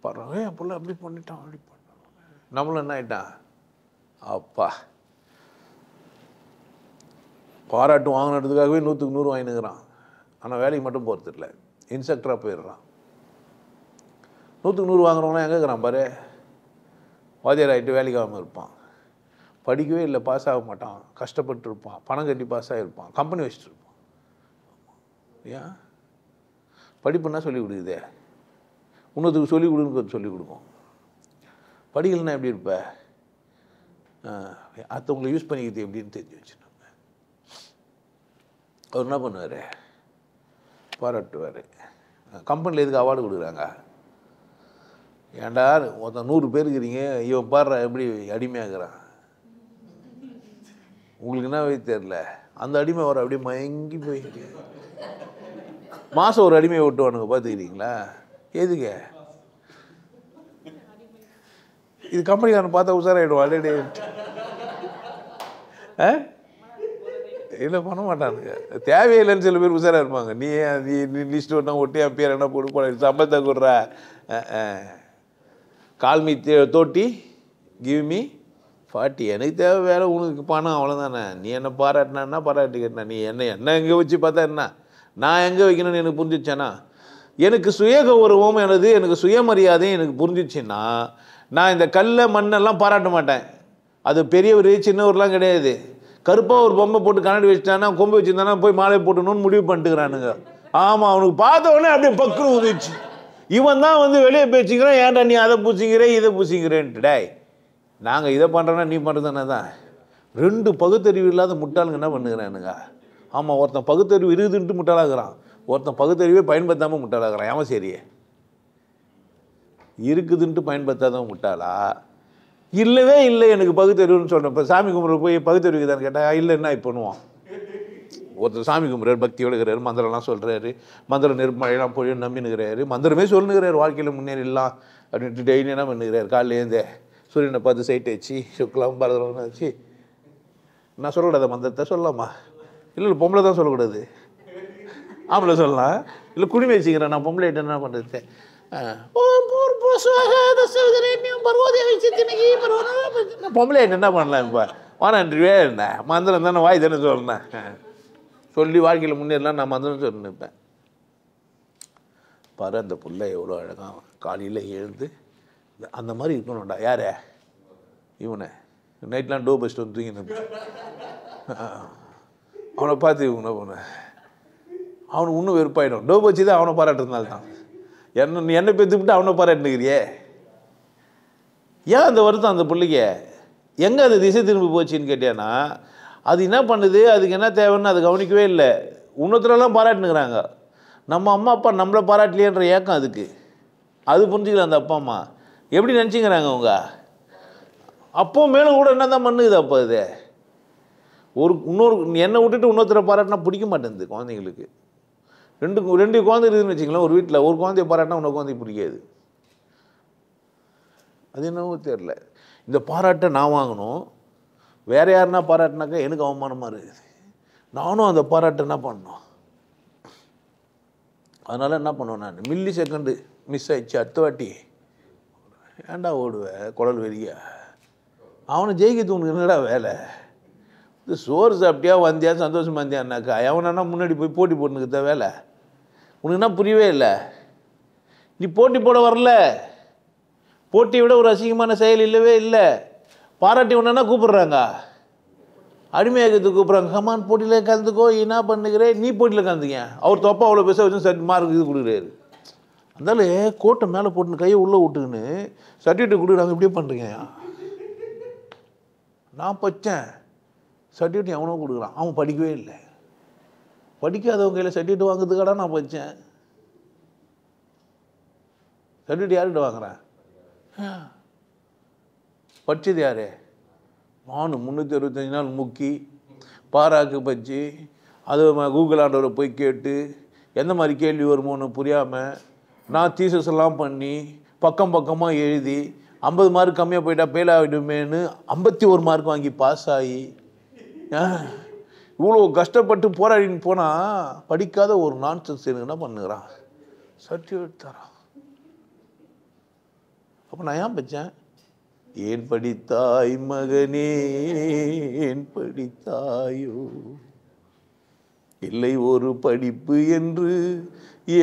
பாடுறாங்க, என் பிள்ளை அப்படி பண்ணிட்டான், அப்படி பண்ணாங்க, நம்மளும் என்ன ஆகிட்டான், அப்பா பாராட்டு வாங்கினதுக்காகவே 100க்கு 100 வாங்கினுக்கிறான். ஆனால் வேலைக்கு மட்டும் போகிறதில்ல, இன்ஸ்ட்ரக்டராக போயிடுறான். 100க்கு 100 வாங்குறவங்களாம் எங்கே இருக்கிறான் பாரு, வாத்தியார் ஆகிட்டு வேலைக்கு ஆகாமல் இருப்பான், படிக்கவே இல்லை, பாஸ் ஆக மாட்டான், கஷ்டப்பட்டு இருப்பான், பணம் கட்டி பாஸ் ஆகிருப்பான், கம்பெனி வச்சுட்டு இருப்பான். ஏன் படிப்புன்னா சொல்லிக் கொடுக்குதே, இன்னொருத்துக்கு சொல்லிக் கொடுன்னு சொல்லிக் கொடுக்கும். படிக்கலைன்னா எப்படி இருப்ப, அடுத்தவங்களை யூஸ் பண்ணிக்கிது எப்படின்னு தெரிஞ்சு வச்சுருந்தாங்க. அவர் என்ன பண்ணுவார், பாராட்டுவார். கம்பெனியில் எதுக்கு அவார்டு கொடுக்குறாங்க, ஏன்டா ஒருத்தன் 100 பேர் இருக்கிறீங்க, இவன் பாடுற எப்படி அடிமையாகிறான், உங்களுக்கு என்ன வழி தெரில, அந்த அடிமை வர அப்படியே மயங்கி போய் மாதம் ஒரு அடிமையை விட்டுவானுங்க, பார்த்துக்கிறீங்களா, எதுங்க இது கம்பெனிக்காரன் பார்த்தா உஷாராயிடுவான், ஆல்ரெடி இல்லை பண்ண மாட்டானுங்க, தேவையில்லைன்னு சில பேர் உஷாராக இருப்பாங்க. நீ லிஸ்ட் ஒன்றா ஒட்டி என் பேர் என்ன போட்டு சம்பளத்தை கொடுற, கால்மி தோட்டி கிவ் மீ 40, எனக்கு தேவை வேலை, உனக்கு பணம், அவ்வளோதானே. நீ என்ன பாராட்டினா பாராட்டிக்கிட்டா, நீ என்ன எங்கே வச்சு பார்த்தா என்ன, நான் எங்கே வைக்கணும்னு எனக்கு புரிஞ்சிச்சேன்னா, எனக்கு சுய கௌரவம் எனக்கு சுயமரியாதையும் எனக்கு புரிஞ்சிச்சுன்னா, நான் இந்த கல்லை மண்ணெல்லாம் பாராட்ட மாட்டேன். அது பெரியவர் சின்னவர்லாம் கிடையாது. கருப்பாக ஒரு பொம்மை போட்டு கண்ணாடி வச்சுட்டானா, கொம்பு வச்சுருந்தானா போய் மாலை போட்டணும்னு முடிவு பண்ணிட்டுக்கிறானுங்க. ஆமாம், அவனுக்கு பார்த்த உடனே அப்படியே பக்குன்னு உதிச்சு, இவன் தான் வந்து வெளியே பேச்சுக்கிறேன், ஏன்டா நீ அதை பூசிக்கிறேன் இதை பூசிக்கிறேன்ட்டு. டேய், நாங்கள் இதை பண்ணுறோன்னா நீ பண்ணுறதுனா தான். 2 பகுத்தறிவு இல்லாத முட்டாளுங்க என்ன பண்ணுகிறானுங்க. ஆமாம், ஒருத்தன் பகுத்தறிவு இருக்குதுன்ட்டு முட்டாளாகிறான், ஒருத்தன் பகுத்தறிவே பயன்படுத்தாமல் முட்டாளாகிறான். ஏமா சரியே, இருக்குதுன்ட்டு பயன்படுத்தாதான் முட்டாளா, இல்லவே இல்லை எனக்கு பகுத்தறிவுன்னு சொல்கிறேன். இப்போ சாமி கும்பிட்ற போய் பகுத்தறிவுக்கு தான் கேட்டால் இல்லைன்னா இப்போ பண்ணுவான். ஒருத்தர் சாமி கும்பிட்றாரு, பக்தியோடு இருக்கிறாரு, மந்திரம்லாம் சொல்கிறாரு, மந்திரம் நெருப்பமழையெல்லாம் பொழியும் நம்பினுக்கிறாரு, மந்திரமே சொல்லுங்கிறார், வாழ்க்கையில் முன்னேறிடலாம் அப்படின்ட்டு டெய்லி என்ன பண்ணுகிறார், காலையிலேருந்தே சூரியனை பார்த்து சைட்டு வச்சு சுக்கலாம் பரதலாம் வச்சு. நான் சொல்லக்கூடாது மந்திரத்தை, சொல்லலாமா, இல்லை பொம்பளை தான் சொல்லக்கூடாது, ஆம்பளை சொல்லலாம், இல்லை குடிமை வச்சுக்கிறேன் நான் பொம்பளை என்ன பண்ணுறது, பொம்பளை என்ன பண்ணலாம் இப்போ வானன்றிவே என்ன மந்திரம் தானே, வாய் தானே சொல்லணேன், சொல்லி வாழ்க்கையில் முன்னேறலாம் நான் மந்திரம் சொல்லிருப்பேன். பாரு அந்த பிள்ளை எவ்வளோ அழகாக காலையில் எழுந்து அந்த மாதிரி இருக்கணும்டா. யார் இவனை நைட்லாம் டோ பஸ்ட் வந்து தூங்கின்னு அவனை பார்த்து இவங்க போன அவனுக்கு இன்னும் வெறுப்பாயிடும். டோ பச்சு தான் அவனை பாராட்டுறதுனால தான். நீ என்ன பெற்றுக்கிட்டு அவனை பாராட்டுனுக்கிறியே, ஏன் அந்த வருத்தம் அந்த பிள்ளைக்கு, எங்கே அது திசை திரும்பி போச்சுன்னு கேட்டேன்னா, அது என்ன பண்ணுது, அதுக்கு என்ன தேவைன்னு அது கவனிக்கவே இல்லை. இன்னொருத்தரெல்லாம் பாராட்டுனுக்கிறாங்க, நம்ம அம்மா அப்பா நம்மளை பாராட்டலையன்ற ஏக்கம் அதுக்கு, அது புரிஞ்சுக்கல அந்த அப்பா அம்மா. எப்படி நினச்சிக்கிறாங்க அவங்க, அப்போ மேலும் கூட என்ன தான் பண்ணுது. அப்போ இது இன்னொரு என்னை விட்டுட்டு இன்னொருத்தரை பாராட்டினா பிடிக்க மாட்டேங்குது குழந்தைங்களுக்கு. 2 குழந்தை இருக்குதுன்னு வச்சுக்கலாம், ஒரு வீட்டில் ஒரு குழந்தைய பாராட்டினா இன்னொரு குழந்தைய பிடிக்காது. அது என்னவோ தெரில. இந்த பாராட்டை நான் வாங்கணும், வேறு யாருன்னா பாராட்டினாக்கா எனக்கு அவமானமாக இருக்குது. நானும் அந்த பாராட்டை என்ன பண்ணணும், அதனால் என்ன பண்ணுவேன் நான், மில்லி செகண்டு மிஸ் ஆயிடுச்சு, அடுத்த வாட்டி ஏன்டா ஓடுவேன் குடல் வெறியா, அவனை ஜெயிக்கிறது உனக்கு என்னடா வேலை, இது சோறு சாப்பிட்டியா வந்தியா சந்தோஷமா வந்தியான்னாக்கா அவனா முன்னாடி போய் போட்டி போட்டுனுக்குத வேலை, உனக்கு என்ன புரியவே இல்லை. நீ போட்டி போட வரல, போட்டியை விட ஒரு அசிங்கமான செயல் இல்லவே இல்லை. பாராட்டி ஒன்றுனா கூப்பிட்றாங்க, அடிமையாகிறதுக்கு கூப்பிட்றாங்க, கமான் போட்டியில் கலந்துக்கோ, என்ன பண்ணுகிறேன் நீ போட்டியில் கலந்துக்க. அவர் தப்பா அவ்வளோ பேச வச்சு சர்டி மார்க் இது கொடுக்குறாரு. அதனால கோட்டை மேலே போட்டுன்னு கையை உள்ளே விட்டுக்குன்னு சர்டிஃபிகேட் கொடுக்குறாங்க. இப்படியே பண்ணுறீங்க, நான் படித்தேன் சர்டிஃபிகேட் எவனோ கொடுக்குறான், அவன் படிக்கவே இல்லை. படிக்காதவங்க கையில் சர்டிஃபிகேட் வாங்குறதுக்காடா நான் படித்தேன். சர்டிஃபிகேட் யார்கிட்ட வாங்குறேன், படித்தது யார், நானும் 365 நாள் முக்கி பாராக்கு பச்சு அது கூகுள் ஆண்டவரை போய் கேட்டு எந்த மாதிரி கேள்வி வருமோன்னு புரியாமல் நான் தீசஸ் எல்லாம் பண்ணி பக்கமாக எழுதி 50 மார்க் கம்மியாக போயிட்டா ஃபெயில் ஆகிடுமேன்னு 51 மார்க் வாங்கி பாஸ் ஆகி இவ்வளோ கஷ்டப்பட்டு போராடின்னு போனால் படிக்காத ஒரு நான்சென்ஸ் எனக்கு என்ன பண்ணுறான், சர்டிஃபிகேட் தரான். அப்போ நான் ஏன் படித்தேன், ஏன் படித்தாய் மகனே ஏன் படித்தாயோ, இல்லை ஒரு படிப்பு என்று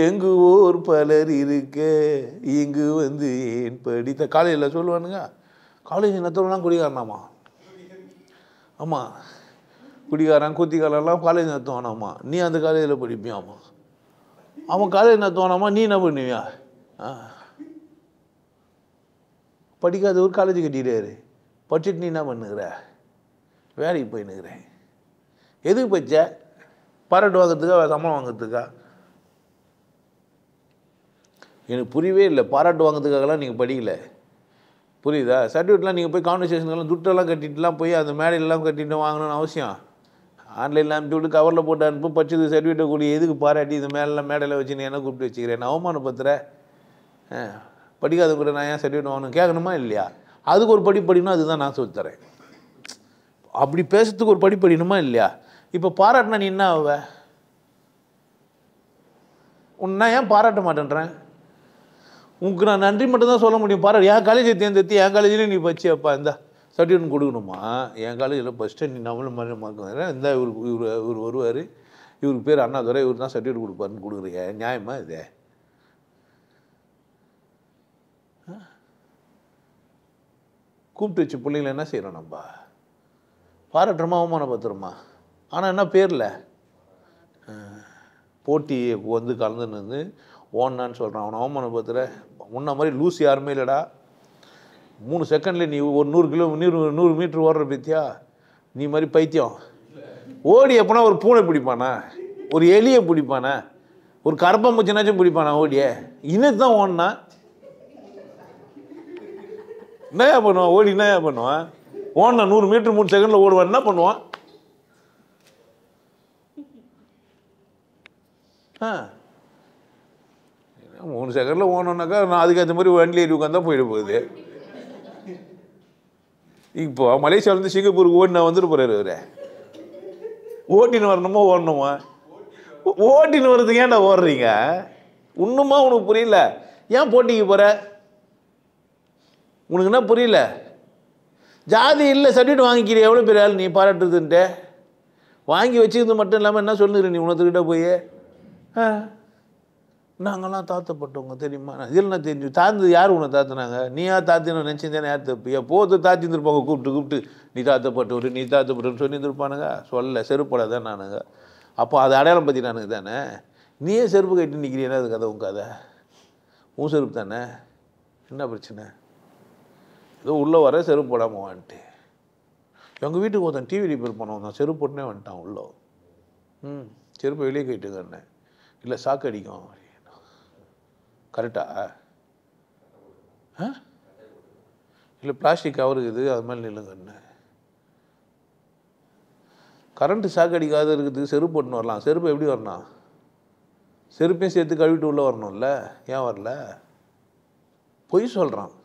ஏங்குவோர் பலர் இருக்க இங்கு வந்து ஏன் படித்த. காலேஜில் சொல்லுவானுங்க, காலேஜ் நடத்துறவங்களாம் குடிகாரனாமா. ஆமாம், குடிகாரன் கூத்திக்காரெல்லாம் காலேஜ் நடத்துவானாமா. நீ அந்த காலேஜில் படிப்பியாமா. அவன் காலேஜ் நடத்துவானாமா, நீ என்ன பண்ணுவியா? படிக்காதவர் காலேஜ் கட்டிடுறாரு, படிச்சுட்டு நீ என்ன பண்ணுகிற? வேலைக்கு போயின்னுக்கிறேன். எதுக்கு படிச்ச? பாராட்டு வாங்கிறதுக்கா, சம்பளம் வாங்கிறதுக்கா? எனக்கு புரியவே இல்லை. பாராட்டு வாங்கிறதுக்காகலாம் நீங்கள் படிக்கல, புரியுதா? சர்டிஃபிகேட்லாம் நீங்கள் போய் கான்வர்சேஷன்லாம் துட்டெல்லாம் கட்டிட்டுலாம் போய் அந்த மேடையெல்லாம் கட்டிட்டு வாங்கணும்னு அவசியம். ஆன்லைனில் அனுப்பி விட்டு கவரில் போட்டு அனுப்பி படிச்சது சர்டிஃபிகேட்டை கூடிய எதுக்கு பாராட்டி இந்த மேலாம் மேடையில் வச்சு நீ என்ன கூப்பிட்டு வச்சுக்கிறேன்? நான் அவமானப்படுத்துகிற. படிக்காத கூட நான் ஏன் சர்டிஃபிகேட் வாங்கணும் கேட்கணுமா இல்லையா? அதுக்கு ஒரு படிக்கணும், அதுதான் நான் சொல்லித்தரேன். அப்படி பேசுறதுக்கு ஒரு படிக்கணுமா இல்லையா? இப்போ பாராட்டினா நீ என்ன ஆவ? உன்னை ஏன் பாராட்ட மாட்டேன்றேன்? உனக்கு நான் நன்றி மட்டும் தான் சொல்ல முடியும். பாராட்டு என் காலேஜை தேர்ந்தெடுத்து என் காலேஜில் நீ பச்சியப்பா இந்த சர்டிஃபிகேட் கொடுக்கணுமா? என் காலேஜில் ஃபஸ்ட்டு நீ நம்மளும் மறக்க இந்த இவர் வருவார், இவருக்கு பேர் அண்ணாதுரை, இவர் தான் சர்டிஃபிகேட் கொடுப்பாருன்னு கொடுக்குறீங்க. நியாயமா இது? கூப்பிட்டு வச்சு பிள்ளைங்கள என்ன செய்கிறோம்? நம்ம பாராட்டுறோமா அவமானப்படுத்துகிறோமா? ஆனால் என்ன பேரில் போட்டியை வந்து கலந்துன்னு ஓன்னான்னு சொல்கிறான். அவனை அவமானப்படுத்துகிற. முன்ன மாதிரி லூஸ் யாருமே இல்லைடா. 3 செகண்டில் நீ ஒரு 100 மீட்டர் ஓடுற பத்தியா? நீ மாதிரி பைத்தியம் ஓடி எப்போனா ஒரு பூனை பிடிப்பானா, ஒரு எலியை பிடிப்பானா, ஒரு கரப்பாம்பூச்சினாச்சும் பிடிப்பானா ஓடிய? இன்னது தான் ஓடனா என்னையா பண்ணுவான்? ஓடி என்னையா பண்ணுவான்? ஓடனா 100 மீட்டர் 3 செகண்டில் ஓடுவான், என்ன பண்ணுவான்? 3 செகண்டில் ஓடணுன்னாக்கா நான் அதுக்கேற்ற மாதிரி வண்டியில் ஏறி உட்காந்து தான் போயிட போகுது. இப்போ மலேசியாவிலேருந்து சிங்கப்பூருக்கு ஓடி நான் வந்துட்டு போகிறாரு. அவரு ஓட்டின்னு வரணுமா ஓடணுமா? ஓட்டின்னு வர்றதுக்கு ஏன்டா ஓடுறீங்க? இன்னுமா உனக்கு புரியல? ஏன் போட்டிக்கு போகிற? உனக்கு என்ன புரியல? ஜாதி இல்லை சர்டிஃபிகேட் வாங்கிக்கிற எவ்வளோ பெரிய ஆள் நீ பாராட்டுறதுன்ட்டு? வாங்கி வச்சுக்கிறது மட்டும் இல்லாமல் என்ன சொல்லுகிற நீ உனத்துக்கிட்ட போய்? நாங்கள்லாம் தாத்தப்பட்டவங்க தெரியுமா? இதில் நான் தெரிஞ்சு தாழ்ந்தது யார் உன்னை தாத்தினாங்க? நீயா தாத்தின்னு நினச்சிருந்தேன். யார் தப்பு? எப்போது தாத்திருந்துருப்பாங்க கூப்பிட்டு நீ தாத்தப்பட்டவர் நீ தாத்தப்பட்டவர்னு சொல்லியிருந்துருப்பானுங்க. சொல்ல செருப்படை தான் நானுங்க. அப்போ அதை அடையாளம் பற்றி நானுங்க தானே. நீயே செருப்பு கட்டி நிற்கிறீன்னா அது கதை உன் கதை, உன் செருப்பு தானே. என்ன பிரச்சனை? ஏதோ உள்ளே வர செருப்பு போடாமல் வந்துட்டு. எங்கள் வீட்டுக்கு ஒருத்தன் டிவி ரிப்பேர் பண்ண வந்தான், செருப்பு போட்டுனே வந்துட்டான் உள்ளே. செருப்பை வெளியே கேட்டுங்கண்ணே. இல்லை சாக்கு அடிக்கும். கரெக்டா? இல்லை பிளாஸ்டிக் கவர் இருக்குது அது மாதிரி நில்லுங்கண்ணே. கரண்ட்டு சாக்கு அடிக்காத இருக்கிறதுக்கு செருப்பு போட்டுன்னு வரலாம். செருப்பு எப்படி வரணும்? செருப்பையும் சேர்த்து கழுவிட்டு உள்ளே வரணும்ல. ஏன் வரல? பொய் சொல்கிறான்.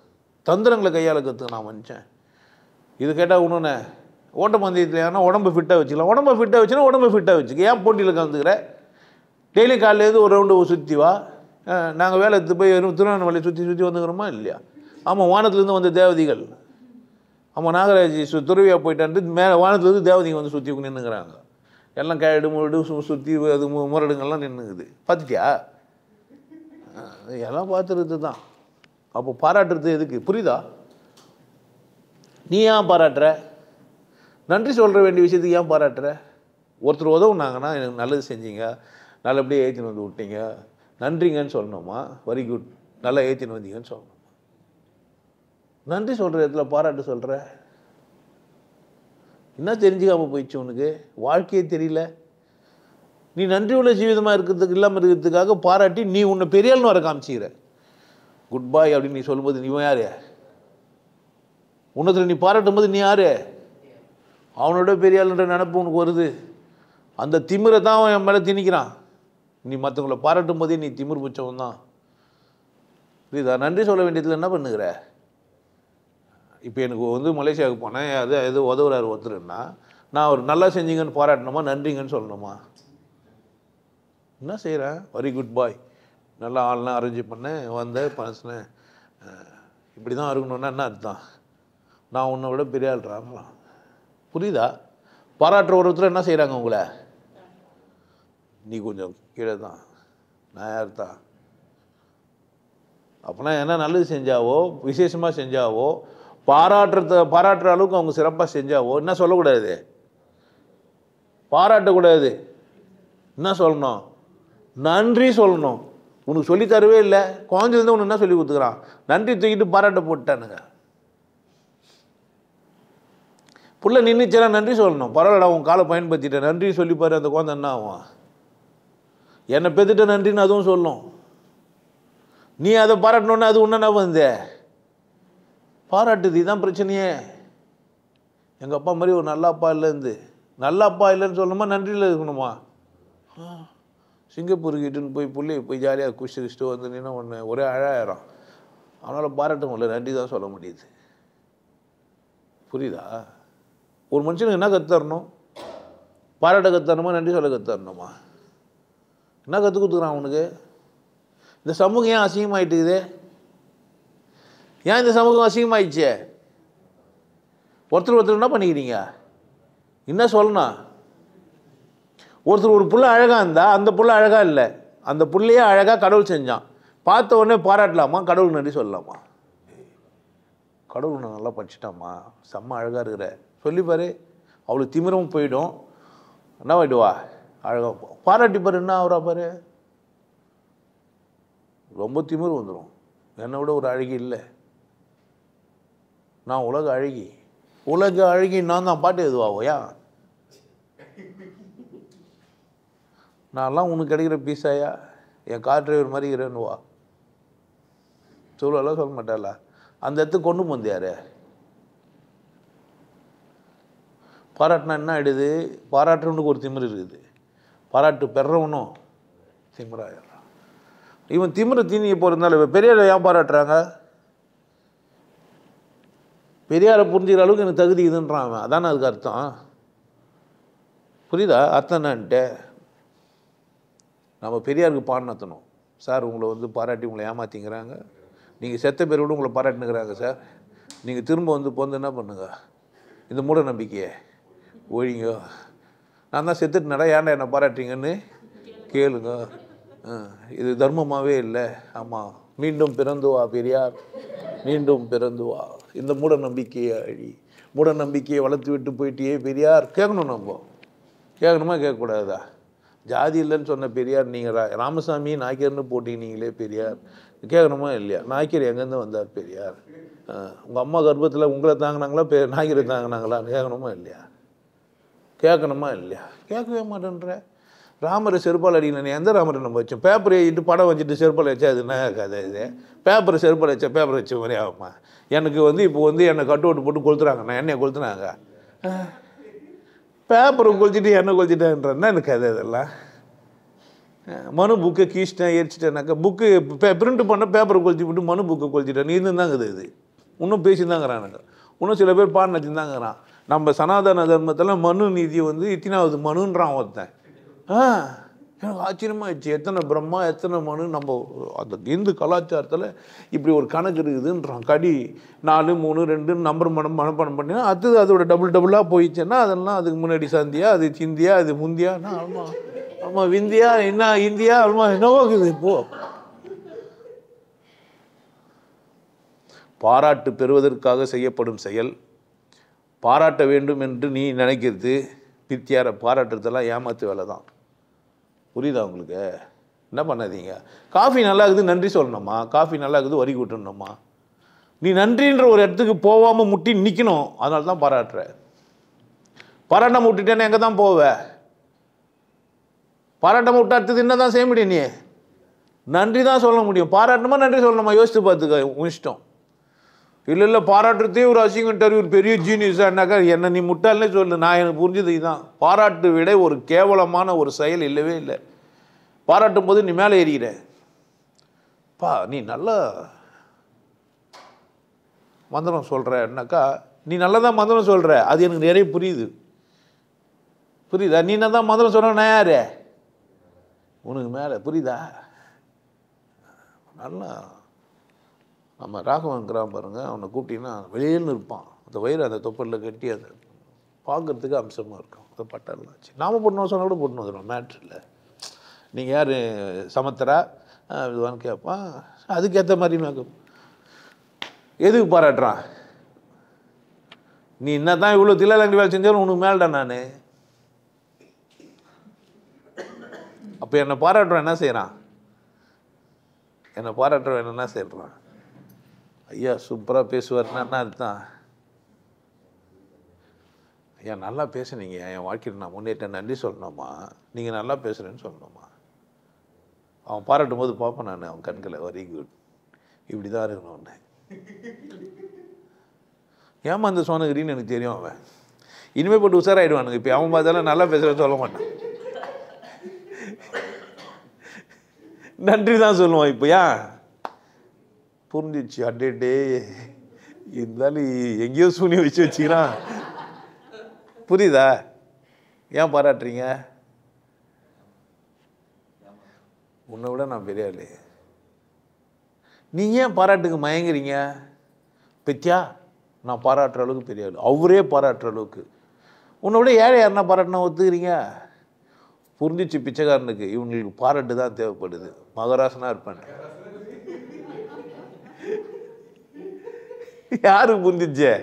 தந்திரங்களை கையாள கற்றுக்கு நான் மனுஷன். இது கேட்டால் ஒன்றுண்ணே ஓட்டப்பந்தயத்தில் ஏன்னா உடம்பு ஃபிட்டாக வச்சுக்கலாம். உடம்பை ஃபிட்டாக வச்சுன்னா உடம்பை ஃபிட்டாக வச்சுக்க. ஏன் போட்டியில் கலந்துக்கிற? டெய்லி காலையிலேருந்து ஒரு ரவுண்டு சுற்றி வா. நாங்கள் வேலை எடுத்து போய் திருவண்ணாமலை சுற்றி வந்துக்கிறோமா இல்லையா? ஆமாம், வானத்துலேருந்து வந்த தேவதைகள். ஆமாம், நாகராஜ் துறவியாக போயிட்டான்ட்டு மேலே வானத்துலேருந்து தேவதைங்க வந்து சுற்றி நின்றுக்கிறாங்க. எல்லாம் கேடு முரடு சுற்றி அது முரடுங்கள்லாம் நின்றுக்குது. பார்த்துட்டியா? எல்லாம் பார்த்துறது தான். அப்போ பாராட்டுறது எதுக்கு? புரியுதா? நீ ஏன் பாராட்டுற? நன்றி சொல்கிற வேண்டிய விஷயத்துக்கு ஏன் பாராட்டுற? ஒருத்தர் உதவுனாங்கன்னா எனக்கு நல்லது செஞ்சீங்க, நல்லபடியாக ஏற்றின்னு வந்து விட்டீங்க, நன்றிங்கன்னு சொல்லணுமா? வெரி குட், நல்லா ஏற்றின்னு வந்தீங்கன்னு சொல்லணுமா? நன்றி சொல்கிற இடத்துல பாராட்டு சொல்கிற என்ன தெரிஞ்சுக்காமல் போயிடுச்சு உனக்கு? வாழ்க்கையே தெரியல. நீ நன்றி உள்ள ஜீவிதமாக இருக்கிறதுக்கு இல்லாமல் இருக்கிறதுக்காக பாராட்டி நீ உன்னை பெரியாள்னு வர காமிச்சிக்கிற. குட் பாய் அப்படின்னு நீ சொல்லும்போது நீ யார்? உன்னத்தில் நீ பாராட்டும் போது நீ யார்? அவனோட பெரியாளுன்ற நினப்பு உனக்கு வருது. அந்த திமிரை தான் அவன் என் மேலே திணிக்கிறான். நீ மற்றவங்களை பாராட்டும் போதே நீ திமிர் பிடிச்சவன் தான். புரியுதா? நன்றி சொல்ல வேண்டியதில் என்ன பண்ணுகிற? இப்போ எனக்கு வந்து மலேசியாவுக்கு போனேன், எது உதவுறாரு ஒருத்தருன்னா நான் ஒரு நல்லா செஞ்சீங்கன்னு பாராட்டணுமா நன்றிங்கன்னு சொல்லணுமா? என்ன செய்கிறேன்? வெரி குட் பாய், நல்லா ஆள்லாம் அரேஞ்ச் பண்ணேன், வந்தேன், பேசினேன், இப்படி தான் இருக்கணும்னா என்ன அர்த்தம்? நான் உன்னை விட பெரிய ஆள்றாங்களாம். புரியுதா? பாராட்டுற ஒருத்தர் என்ன செய்கிறாங்க உங்களை, நீ கொஞ்சம் கீழே தான், நான் யார் தான். அப்படின்னா என்ன நல்லது செஞ்சாவோ விசேஷமாக செஞ்சாவோ பாராட்டுற அளவுக்கு அவங்க சிறப்பாக செஞ்சாவோ என்ன சொல்லக்கூடாது, பாராட்டக்கூடாது. என்ன சொல்லணும், நன்றி சொல்லணும். உனக்கு சொல்லி தரவே இல்லை, குழந்தைலேருந்து உனக்கு என்ன சொல்லி கொடுத்துக்கிறான், நன்றி தூக்கிட்டு பாராட்ட போட்டானுங்க. புள்ள நின்றுச்சா நன்றி சொல்லணும். பரவாயில்லடா உன் காலை பயன்படுத்திட்டேன் நன்றி சொல்லிப்பாரு. அந்த குழந்தை என்ன ஆகும், என்னை பெற்றுட்ட நன்றின்னு அதுவும் சொல்லும். நீ அதை பாராட்டணுன்னு அது ஒன்று என்ன வந்து பாராட்டுது. இதுதான் பிரச்சனையே. எங்கள் அப்பா மாதிரி ஒரு நல்ல அப்பா இல்லைந்து, நல்ல அப்பா இல்லைன்னு சொல்லணுமா நன்றியில் இருக்கணுமா? சிங்கப்பூருக்கு இட்டுன்னு போய் ஜாலியாக குஷ்டு வந்து நின்று ஒன்று ஒரே அழகாயிரம். அவனால் பாராட்ட முடியல, நன்றி தான் சொல்ல முடியுது. புரியுதா? ஒரு மனுஷனுக்கு என்ன கற்றுத்தரணும், பாராட்ட கற்றுத்தரணுமா நன்றி சொல்ல கற்றுத்தரணுமா? என்ன கற்றுக் கொடுத்துக்கிறான் அவனுக்கு? இந்த சமூகம் ஏன் அசிங்கமாயிட்டுக்குது? ஏன் இந்த சமூகம் அசிங்கமாயிடுச்சு? ஒருத்தர் என்ன பண்ணிக்கிறீங்க, என்ன சொல்லணும்? ஒருத்தர் ஒரு புள்ள அழகாக இருந்தால் அந்த புள்ள அழகாக இல்லை, அந்த புள்ளையே அழகாக கடவுள் செஞ்சான், பார்த்த உடனே பாராட்டலாமா, கடவுள் நன்றி சொல்லலாமா? கடவுள் நான் நல்லா படிச்சுட்டாம்மா, செம்ம அழகாக இருக்கிற சொல்லிப்பாரு. அவளுக்கு திமிரவும் போயிடும், என்ன ஆகிடுவா, அழகாக பாராட்டிப்பாரு. என்ன ஆகுறா பாரு, ரொம்ப திமிர் வந்துடும். என்னை விட ஒரு அழகி இல்லை, நான் உலக அழகி, உலக அழகி நான் தான் பாட்டு எதுவாவோயா, நான்லாம் உனக்கு கிடைக்கிற பீஸாயா, என் கார் டிரைவர் மாதிரி இருக்கிறேன்னு வா சொல்லலாம். சொல்ல மாட்டாளா? அந்த இடத்துக்கு கொண்டு போந்தியாரு. பாராட்டினா என்ன ஆகிடுது, பாராட்டுறவனுக்கு ஒரு திமிர் இருக்குது, பாராட்டு பெறவனும் திமிராயிடுறான். இவன் திமிர தீனியை போகிறதுனால பெரியாரை ஏன் பாராட்டுறாங்க? பெரியாரை புரிஞ்சுக்கிற அளவுக்கு எனக்கு தகுதி இதுன்றான் அவன். அதானே அதுக்கு அர்த்தம். புரியுதா அர்த்தம் என்னன்ட்டு? நம்ம பெரியாருக்கு பாடணும். சார் உங்களை வந்து பாராட்டி உங்களை ஏமாற்றிங்கிறாங்க, நீங்கள் செத்த பேர் விட உங்களை பாராட்டினுக்கிறாங்க சார், நீங்கள் திரும்ப வந்து என்ன பண்ணுங்க, இந்த மூட நம்பிக்கையை ஒழிங்க, நான் தான் செத்துட்டு நட ஏன்டா என்னை பாராட்டுறீங்கன்னு கேளுங்க. இது தர்மமாகவே இல்லை. ஆமாம், மீண்டும் பிறந்து வா பெரியார், மீண்டும் பிறந்து வா, இந்த மூட நம்பிக்கையை அழி, மூட நம்பிக்கையை வளர்த்து விட்டு போயிட்டியே பெரியார். கேட்கணும், நம்ம கேட்கணுமா கேட்கக்கூடாதா? ஜாதி இல்லைன்னு சொன்ன பெரியார் நீங்கள் ராமசாமி நாய்க்கர்னு போட்டினீங்களே பெரியார், கேட்கணுமா இல்லையா? நாய்க்கர் எங்கேருந்து வந்தார் பெரியார்? உங்கள் அம்மா கர்ப்பத்தில் உங்களை தாங்கினாங்களா நாய்க்கரை தாங்கினாங்களான்னு கேட்கணுமா இல்லையா? கேட்கணுமா இல்லையா? கேட்கவே மாட்டேன்ற. ராமரை செருப்பால் அடிக்கணும். எந்த ராமரை நம்ம வச்சோம்? பேப்பரை இட்டு படம் வச்சுட்டு செருப்பால் வச்சா அது என்ன கதை? இது பேப்பரை செருப்பால் வச்சா பேப்பரை வச்ச மாதிரி ஆகுமா? எனக்கு இப்போ என்னை கட்டு ஓட்டு போட்டு கொளுத்துறாங்க, நான் என்னையை கொளுத்துனாங்க, பேப்பரை கொளுத்திட்டு என்ன கொளுத்திட்டேன்றா எனக்கு கதை. இதெல்லாம் மனு புக்கை கீச்சிட்டேன் எரிச்சிட்டேனாக்கா, புக்கு பிரிண்ட் பண்ண பேப்பரை கொளுத்தி விட்டு மனு புக்கை கொளுத்திட்டேன். நீ தாங்குது இது இன்னும் பேசியிருந்தாங்கிறானுங்க. இன்னும் சில பேர் பாடம் நச்சுருந்தாங்கிறான். நம்ம சனாதன தர்மத்தில் மனு நீதி வந்து இத்தனாவது மனுன்றான் ஒருத்தன். எனக்கு ஆச்சரியமாகிடுச்சு, எத்தனை பிரம்மா எத்தனை மனு. நம்ம அந்த இந்து கலாச்சாரத்தில் இப்படி ஒரு கணக்கு இருக்குதுன்றான். கடி 4 3 2 நம்பர் மனப்பாடம் பண்ணினா அது அதோட டபுளாக போயிடுச்சுன்னா அதெல்லாம் அதுக்கு முன்னாடி சந்தியா, அது சிந்தியா, அது முந்தியானா, ஆமாம் ஆமாம் விந்தியா, என்ன இந்தியா, ஆமாம் என்னவோ இருக்குது. இப்போ பாராட்டு பெறுவதற்காக செய்யப்படும் செயல், பாராட்ட வேண்டும் என்று நீ நினைக்கிறது, பித்தியாரை பாராட்டுறதெல்லாம் ஏமாத்து வேலை தான். புரியுதா உங்களுக்கு? என்ன பண்ணாதீங்க. காஃபி நல்லா இருக்குது நன்றி சொல்லணுமா, காஃபி நல்லா இருக்குது வரி கூட்டணுமா? நீ நன்றின்ற ஒரு இடத்துக்கு போகாமல் முட்டி நிற்கணும். அதனால தான் பாராட்டுற. பாராட்டாமல் விட்டுட்டேன்னு எங்கே தான் போவ? பாராட்டாமல் விட்டு அடுத்தது என்ன தான் செய்ய முடியும்? நீ நன்றி தான் சொல்ல முடியும். பாராட்டணுமா நன்றி சொல்லணுமா யோசித்து பார்த்துக்க, உன் இஷ்டம். இல்லை பாராட்டுறதே ஒரு அசிங்கன்ட்டார், ஒரு பெரிய ஜீனியஸானாக்கா என்ன நீ முட்டாள்னே சொல்லு. நான் எனக்கு புரிஞ்சது இதுதான். பாராட்டு விட ஒரு கேவலமான ஒரு செயல் இல்லவே இல்லை. பாராட்டும் போது நீ மேலே ஏறிக்கிற, நீ நல்லா மந்திரம் சொல்கிறனாக்கா, நீ நல்லா தான் மந்திரம் சொல்கிற, அது எனக்கு நிறைய புரியுது. புரியுதா? நீ என்ன தான் மந்திரம் சொல்கிற, நான் யார் உனக்கு மேலே? புரியுதா? நல்லா நம்ம ராகவன் கிராமம் பாருங்க, அவனை கூப்பிட்டீங்கன்னா வெளியேன்னு இருப்பான். அந்த வயிறு அந்த தொப்பலில் கட்டி அதை பார்க்குறதுக்கு அம்சமாக இருக்கும். அதை பட்டாலாம் ஆச்சு. நாம போடணும் சொன்னால் கூட போடணும் வந்துடும். மேட்ரு இல்லை. நீங்கள் யார் சமத்தரா இதுவான்னு கேட்பான். அதுக்கேற்ற மாதிரி மேக்கப். எதுக்கு பாராட்டுறான்? நீ என்ன தான் இவ்வளோ தில்லாலங்கடி வேலை செஞ்சாலும் உனக்கு மேல்டா நான். அப்போ என்னை பாராட்டுறேன் என்ன செய்கிறான்? என்னை பாராட்டுறவன் என்ன செய்கிறான்? ஐயா சூப்பராக பேசுவார்னா என்ன அர்த்தம்? ஐயா நல்லா பேசுனீங்க, என் வாழ்க்கையில் நான் முன்னேற்றம், நன்றி சொல்லணுமா? நீங்கள் நல்லா பேசுகிறேன்னு சொல்லணுமா? அவன் பாராட்டும் போது பார்ப்பேன் நான் அவன் கண்களை, வெரி குட், இப்படி தான் இருக்கணும் ஒன்று. ஏமா அந்த சோனகிரின்னு எனக்கு தெரியும். அவன் இனிமேல் போட்டு உஷாராயிடுவானுங்க. இப்போ அவன் பார்த்தாலும் நல்லா பேசுகிறேன்னு சொல்ல மாட்டான், நன்றி தான் சொல்லுவான். இப்போ ஏன் புரிஞ்சிச்சு? அடே இருந்தாலும் எங்கேயோ சூனி வச்சு வச்சுக்கிறான். புரியுதா? ஏன் பாராட்டுறீங்க? உன்னை விட நான் பெரிய ஆளு. நீங்கள் ஏன் பாராட்டுக்கு மயங்குறீங்க? பெத்தியா நான் பாராட்டுற அளவுக்கு பெரிய ஆள், அவரே பாராட்டுற அளவுக்கு. உன்னை விட ஏழை யாருன்னா பாராட்டினா ஒத்துக்கிறீங்க? புரிஞ்சிச்சு பிச்சைக்காரனுக்கு, இவங்களுக்கு பாராட்டு தான் தேவைப்படுது. மகராசனா இருப்பான். யாருக்கு புரிஞ்சிச்சே?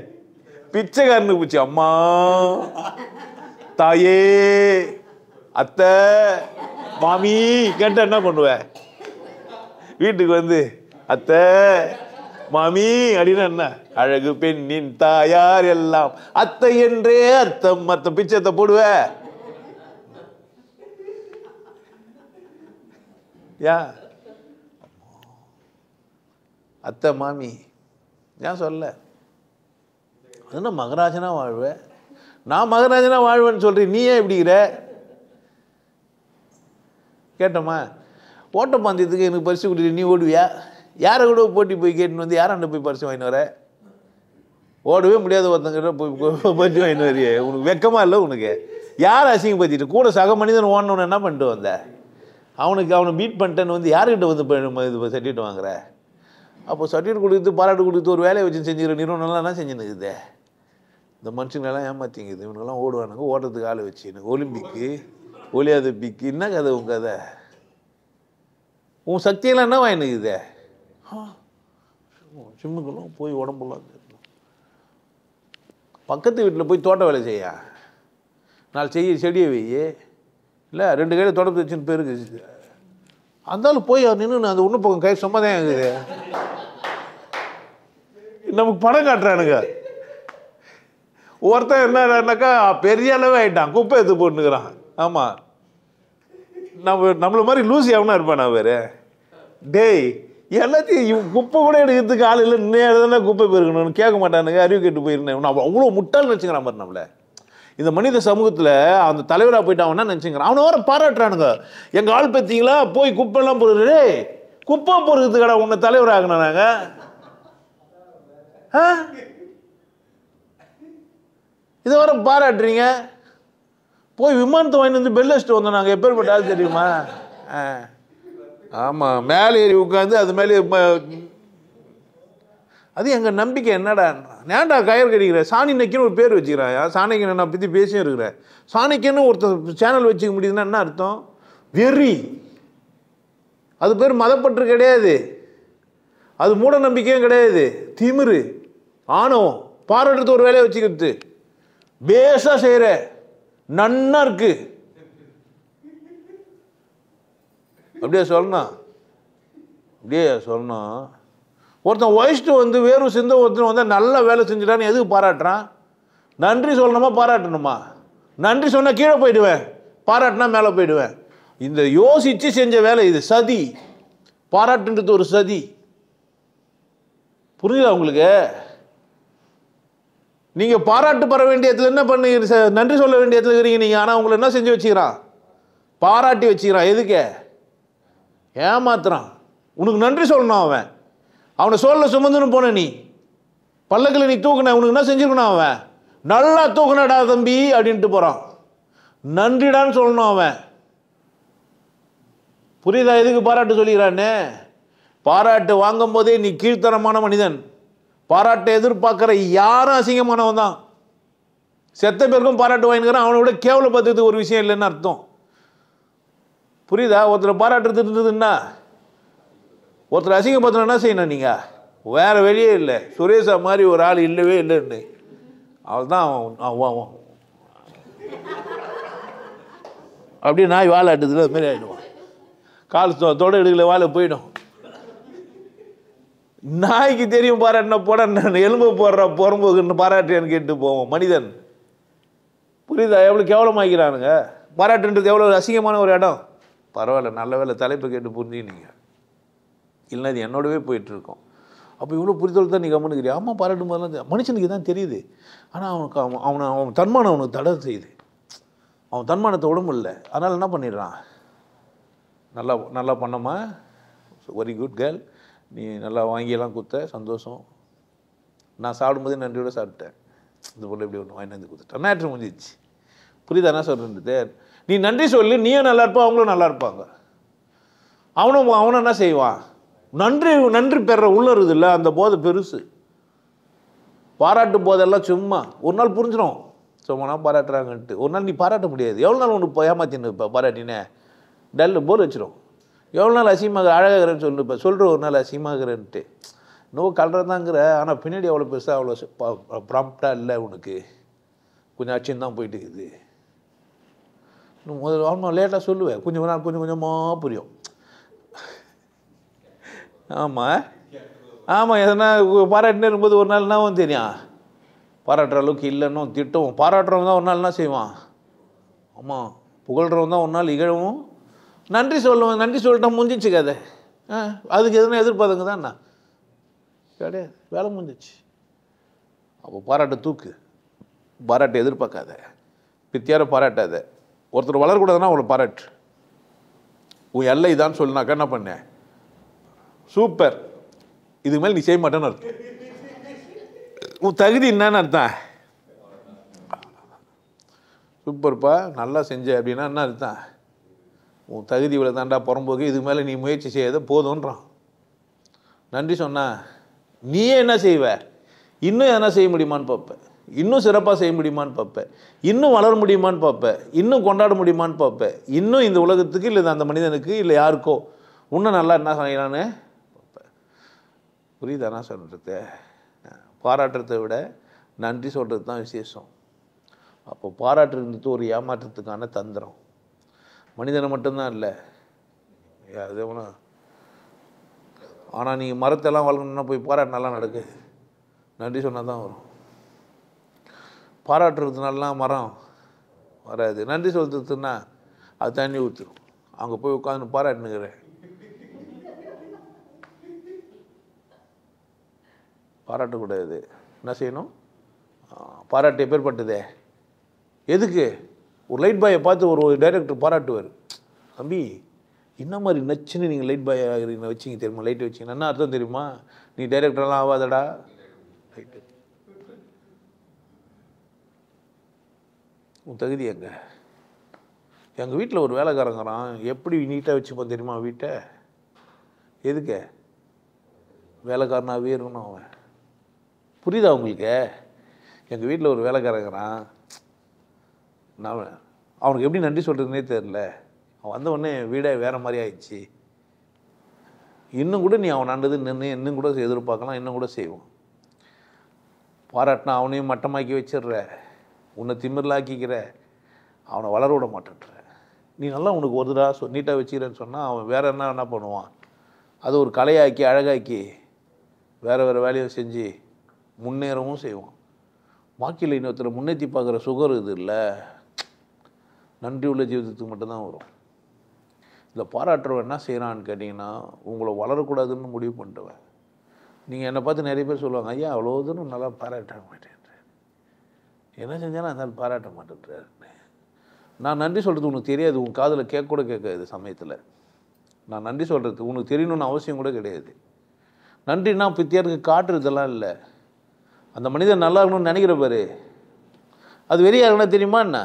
பிச்சைக்காரனுக்கு போச்சு. அம்மா, தாயே, அத்தை, மாமி கேட்ட என்ன பண்ணுவேன்? வீட்டுக்கு வந்து அத்தை மாமி அப்படின்னா என்ன? அழகு பெண்ணின் தாயார் எல்லாம் அத்தை என்றே அர்த்தம். மற்ற பிச்சத்தை போடுவ யா? அத்தை மாமி ஏன் சொல்ல? அதுனா மகராஜனா வாழ்வேன். நான் மகராஜனா வாழ்வேன்னு சொல்றேன், நீ ஏன் இப்படிங்கிற? கேட்டோமா? ஓட்டப்பந்தயத்துக்கு எனக்கு பரிசு கொடுத்து நீ ஓடுவியா? யாரை கூட போட்டி போய் கேட்டுன்னு வந்து யாராண்ட போய் பரிசு வாங்கின்னு வர? ஓடவே முடியாத ஒருத்தங்கிட்ட போய் பரிசு வாங்கின்னு வரையே. உனக்கு வெக்கமா இல்லை? உனக்கு யார் அசிங்கப்படுத்திட்டு கூட சக மனிதன் ஓடணுன்னு என்ன பண்ணிட்டு வந்த? அவனை பீட் பண்ணிட்டேன்னு வந்து யாருக்கிட்ட வந்து இது சர்டிஃபிகேட் வாங்குற? அப்போ சர்டிஃபிகேட் கொடுத்து பாராட்டு கொடுத்து ஒரு வேலையை வச்சு செஞ்சுக்கிற நிறுவனம்லாம் என்ன செஞ்சுன்னுக்குது? இந்த மனுஷங்களெல்லாம் ஏமாற்றிங்குது. இவனுங்கெல்லாம் ஓடுவானுங்க, ஓடுறதுக்கு ஆளை வச்சு. எனக்கு ஒலிம்பிக்கு ஒலியாத பிக்கு என்ன கதை உன் கதை? உன் சக்தியெல்லாம் என்ன வாங்கினுக்குது? ஜிம்முக்கெல்லாம் போய் உடம்புலாம் பக்கத்து வீட்டில் போய் தோட்ட வேலை செய்ய, 4 செடியை வெய்யி, இல்லை 2 கையில் தொடர்பு வச்சுன்னு பேருக்கு அந்தாலும் போய் நின்று அந்த ஒன்று பக்கம் கை சும்மா தான் இருக்குது. நமக்கு படம் காட்டுறானுங்க. ஒருத்தன் என்னன்னாக்கா பெரிய அளவே ஆகிட்டான், குப்பை எடுத்து போட்டுக்கிறான். ஆமாம், நம்மள மாதிரி லூசி எவனா இருப்பானா வேறு? டேய், எல்லாத்தையும் குப்பை கூட எடுக்கிறதுக்கு ஆள் இல்லை, இன்னும் குப்பை போயிருக்கணும்னு கேட்க மாட்டானுங்க. அறிவு கேட்டு போயிருந்தேன். நான் அவ்வளோ முட்டாள்னு வச்சுக்கிறான் மாதிரி நம்மளை. இந்த மனித சமூகத்தில் அந்த தலைவராக போயிட்டு அவன் என்ன நினச்சிக்கிறான்? அவனை வர பாராட்டுறானுங்க. எங்கள் ஆள் பார்த்தீங்களா போய் குப்பைலாம் போடுறே, குப்பை போடுறதுக்கடா உன்னை தலைவராகணும் நாங்கள். இதை வர பாராட்டுறீங்க. போய் விமானத்தை வாங்கி வந்து பெல் அடிச்சுட்டு வந்தோம் நாங்கள். எப்பேற்பட்ட ஆள் தெரியுமா? ஆமாம், மேலே ஏறி உட்காந்து அது மேலே அது எங்கள் நம்பிக்கை. என்னடா ஏன்டா கயிறு கடிக்கிற? சாணிக்கைன்னு ஒரு பேர் வச்சுக்கிறான். சாணிக்கனை நான் பற்றி பேசியும் இருக்கிறேன். சாணிக்கைன்னு ஒருத்தர் சேனல் வச்சுக்க முடியுதுன்னா என்ன அர்த்தம்? வெறி. அது பேர் மதப்பற்று கிடையாது, அது மூட நம்பிக்கையும் கிடையாது, திமிரு, ஆணவம். பாராட்டுறது ஒரு வேலையை வச்சுக்கிறது. பேஸா செய்கிற நன்னா இருக்கு அப்படியே சொல்லணும். அப்படியே சொல்லணும். ஒருத்தன் வயசுட்டு வந்து வேறு சிந்த ஒருத்தன் வந்து நல்ல வேலை செஞ்சுட்டான்னு எதுக்கு பாராட்டுறான்? நன்றி சொல்லணுமா பாராட்டணுமா? நன்றி சொன்னால் கீழே போயிடுவேன், பாராட்டினா மேலே போயிடுவேன். இந்த யோசித்து செஞ்ச வேலை இது சதி. பாராட்டுன்றது ஒரு சதி. புரியுதா உங்களுக்கு? நீங்கள் பாராட்டு பெற வேண்டிய இடத்துல என்ன பண்ணி நன்றி சொல்ல வேண்டிய இடத்துல இருக்கிறீங்க நீங்கள். ஆனால் உங்களை என்ன செஞ்சு வச்சுக்கிறான்? பாராட்டி வச்சுக்கிறான். எதுக்கு? ஏமாத்துறான். உனக்கு நன்றி சொல்லணும். அவனை சோழ சுமந்துன்னு போன நீ பல்லக்கில் நீ தூக்குன, உனக்கு என்ன செஞ்சிருக்கணும்? அவன் நல்லா தூக்குனடா தம்பி அப்படின்ட்டு போகிறான். நன்றிடான்னு சொல்லணும் அவன். புரியுதா எதுக்கு பாராட்டு சொல்லிக்கிறான்னு? பாராட்டு வாங்கும் போதே நீ கீழ்த்தரமான மனிதன், பாராட்டை எதிர்பார்க்குற யாரும் அசிங்கமானவன் தான். செத்த பேருக்கும் பாராட்டு வாங்கிக்கிறான், அவனை விட கேவலப்படுத்துறதுக்கு ஒரு விஷயம் இல்லைன்னு அர்த்தம். புரியுதா? ஒருத்தர் பாராட்டுறது இருந்ததுன்னா, ஒருத்தர் அசிங்கப்படுத்தினா என்ன செய்யணும் நீங்கள்? வேறு வெளியே இல்லை. சுரேஷா மாதிரி ஒரு ஆள் இல்லவே இல்லைன்னு அவள் தான் அவன் அப்படியே நாய் வாழை ஆட்டுதுல அது மாதிரி ஆகிடுவான். கால் தொட எடுக்கல வாழை போயிடும். நாய்க்கு தெரியும் பாராட்டின போட எலும்பு போடுற புறம்போக்குன்னு பாராட்டுன்னு கேட்டு போவோம் மனிதன். புரியுதா? எவ்வளோ கேவலமாக்கிறானுங்க. பாராட்டுன்றது எவ்வளோ அசிங்கமான ஒரு இடம். பரவாயில்ல, நல்ல வேலை தலைப்பு கேட்டு புரிஞ்சுக்கினீங்க, இல்லைன்னா இது என்னோடவே போயிட்டுருக்கோம். அப்போ இவ்வளோ புரிதல் தான் நீ கம்முனுக்கிறியா? ஆமாம், பாராட்டும் போதெல்லாம் மனுஷனுக்கு தான் தெரியுது. ஆனால் அவன் தன்மானம் அவனுக்கு தடை செய்யுது. அவன் தன்மானத்தை உடம்பு இல்லை. அதனால் என்ன பண்ணிடுறான்? நல்லா நல்லா பண்ணம்மா, வெரி குட் கேர்ள், நீ நல்லா வாங்கியெல்லாம் கொடுத்த, சந்தோஷம், நான் சாப்பிடும்போதே நன்றியோடு சாப்பிட்டேன், இது போல் இப்படி ஒன்று வாங்கி வந்து கொடுத்துட்டேன், நேற்று முடிஞ்சிச்சு. புரியுதா என்ன சொல்கிறது? நீ நன்றி சொல்லி நீயும் நல்லா இருப்பா, அவங்களும் நல்லா இருப்பாங்க. அவனும் என்ன செய்வான்? நன்றி பெற உள்ளது இல்லை, அந்த போதை பெருசு. பாராட்டு போதெல்லாம் சும்மா ஒரு நாள் புரிஞ்சிடும், சும்மா பாராட்டுறாங்கன்ட்டு. ஒரு நாள் நீ பாராட்ட முடியாது. எவ்வளோ நாள் ஒன்று ஏமாத்தின்னு இப்போ பாராட்டினே டல்லு போல் வச்சிடும். எவ்வளோ நாள் அசிங்கமாக அழகாகிறேன்னு சொல்லு, இப்போ சொல்கிற ஒரு நாள் அசிங்கமாகிறேன்ட்டு நோ கல்றதாங்கிற. ஆனால் பின்னாடி அவ்வளோ பெருசாக அவ்வளோ ப்ராம்ப்டாக இல்லை, உனக்கு கொஞ்சம் அச்சின்னு தான் போயிட்டு இருக்குது. இன்னும் முதல்ல ஆமாம் லேட்டாக சொல்லுவேன், கொஞ்சம் நாள் கொஞ்சம் கொஞ்சமாக புரியும். ஆமாம் எதனா பாராட்டினே இருக்கும்போது ஒரு நாள் என்ன தெரியும், பாராட்டுற அளவுக்கு இல்லைன்னு திட்டவும். பாராட்டுறவன் தான் ஒரு நாள் என்ன செய்வான்? ஆமாம், புகழ்கிறவன் தான் ஒரு நாள் இகழவும். நன்றி சொல்லுவேன், நன்றி சொல்லிட்டா முடிஞ்சிச்சு கதை. அதுக்கு எதுனா எதிர்பார்த்துங்க தான் என்ன கிடையாது, வேலை முடிஞ்சிச்சு. அப்போ பாராட்டை தூக்கு, பாராட்டை எதிர்பார்க்காத, பித்தியார பாராட்டாத. ஒருத்தர் வளரக்கூடாதுன்னா அவளை பாராட்டு. உன் எல்லை இதான்னு சொல்லினாக்கா என்ன பண்ணேன்? சூப்பர், இதுக்கு மேலே நீ செய்ய மாட்டேன்னு அர்த்தம். உன் தகுதி என்னன்னு அர்த்தம்? சூப்பர்ப்பா, நல்லா செஞ்ச அப்படின்னா என்ன அர்த்தம்? உன் தகுதி இவ்வளோ தாண்டா, புறம்போக்கு, இதுக்கு மேலே நீ முயற்சி செய்யாத, போதுன்றான். நன்றி சொன்னா நீயே என்ன செய்வ? இன்னும் எதனா செய்ய முடியுமான்னு பார்ப்பேன், இன்னும் சிறப்பாக செய்ய முடியுமான்னு பார்ப்பேன், இன்னும் வளர முடியுமான்னு பார்ப்பேன், இன்னும் கொண்டாட முடியுமான்னு பார்ப்பேன், இன்னும் இந்த உலகத்துக்கு இல்லை அந்த மனிதனுக்கு இல்லை யாருக்கோ இன்னும் நல்லா என்ன செய்யலான்னு பார்ப்பேன். புரியுதா நான் சொல்கிறது? பாராட்டுறதை விட நன்றி சொல்கிறது தான் விசேஷம். அப்போ பாராட்டுறது ஒரு ஏமாற்றத்துக்கான தந்திரம். மனிதனை மட்டும்தான் இல்லை, அது ஒன்று. ஆனால் நீங்கள் மரத்தெல்லாம் வளர்க்கணுன்னா போய் பாராட்டினாலாம் நடக்குது, நன்றி சொன்னால் தான் வரும். பாராட்டுறதுனாலாம் மரம் வராது. நன்றி சொல்கிறதுன்னா அது தண்ணி ஊற்றிடும். அங்கே போய் உட்காந்து பாராட்டுனுக்கிறேன். பாராட்டக்கூடாது. என்ன செய்யணும்? பாராட்டு எப்பேற்பட்டதே? எதுக்கு? ஒரு லைட் பாயை பார்த்து ஒரு டைரக்டர் பாராட்டுவார், தம்பி என்ன மாதிரி நச்சுன்னு நீங்கள் லைட் பாய் வச்சிங்க தெரியுமா, லைட்டு வச்சிங்கன்னா என்ன அர்த்தம் தெரியுமா? நீ டைரக்டர்லாம் ஆகாதடா. ரைட்டு, உன் தகுதி எங்கே? எங்கள் வீட்டில் ஒரு வேலைக்காரங்கிறான், எப்படி நீட்டாக வச்சுப்போம் தெரியுமா வீட்டை? எதுக்கு? வேலைக்காரனாகவே இருக்கணும் அவன். புரியுதா உங்களுக்கு? எங்கள் வீட்டில் ஒரு வேலைக்காரங்கிறான், நான் அவனுக்கு எப்படி நன்றி சொல்கிறதுனே தெரில. அவன் வந்த உடனே வீடே வேறு மாதிரி ஆயிடுச்சு. இன்னும் கூட நீ அவன் நல்லது நின்று இன்னும் கூட எதிர்பார்க்கலாம், இன்னும் கூட செய்வான். பாராட்டினா அவனையும் மட்டமாக்கி வச்சிடுற, உன்னை திமிரலாக்கிக்கிற, அவனை வளர விட மாட்டேன்ற. நீ நல்லா உனக்கு ஒரு தடவை நீட்டாக வச்சுக்கிறேன்னு சொன்னால் அவன் வேறு என்ன பண்ணுவான்? அது ஒரு கலையாக்கி அழகாக்கி வேறு வேறு வேலையை செஞ்சு முன்னேறவும் செய்வான். வாக்கில் இன்னொருத்தரை முன்னேற்றி பார்க்குற சுகர் இது இல்லை, நன்றி உள்ள ஜீவிதத்துக்கு மட்டும்தான் வரும். இந்த பாராட்டுறவன் என்ன செய்கிறான்னு கேட்டிங்கன்னா, உங்களை வளரக்கூடாதுன்னு முடிவு பண்ணிட்டுவேன். நீங்கள் என்னை பார்த்து நிறைய பேர் சொல்லுவாங்க, ஐயா அவ்வளோ தூரம் நல்லா பாராட்ட மாட்டேன்றேன், என்ன செஞ்சாலும் அந்த பாராட்ட மாட்டேன்றாரு. நான் நன்றி சொல்கிறது உனக்கு தெரியாது, உன் காதில் கேட்க கூட கேட்காது சமயத்தில். நான் நன்றி சொல்கிறது உனக்கு தெரியணும்னு அவசியம் கூட கிடையாது. நன்றினா பித்தியாருக்கு காட்டுறதெல்லாம் இல்லை. அந்த மனிதன் நல்லா இருக்கணும்னு நினைக்கிற பாரு, அது வெறியா இருக்குன்னா தெரியுமா என்ன?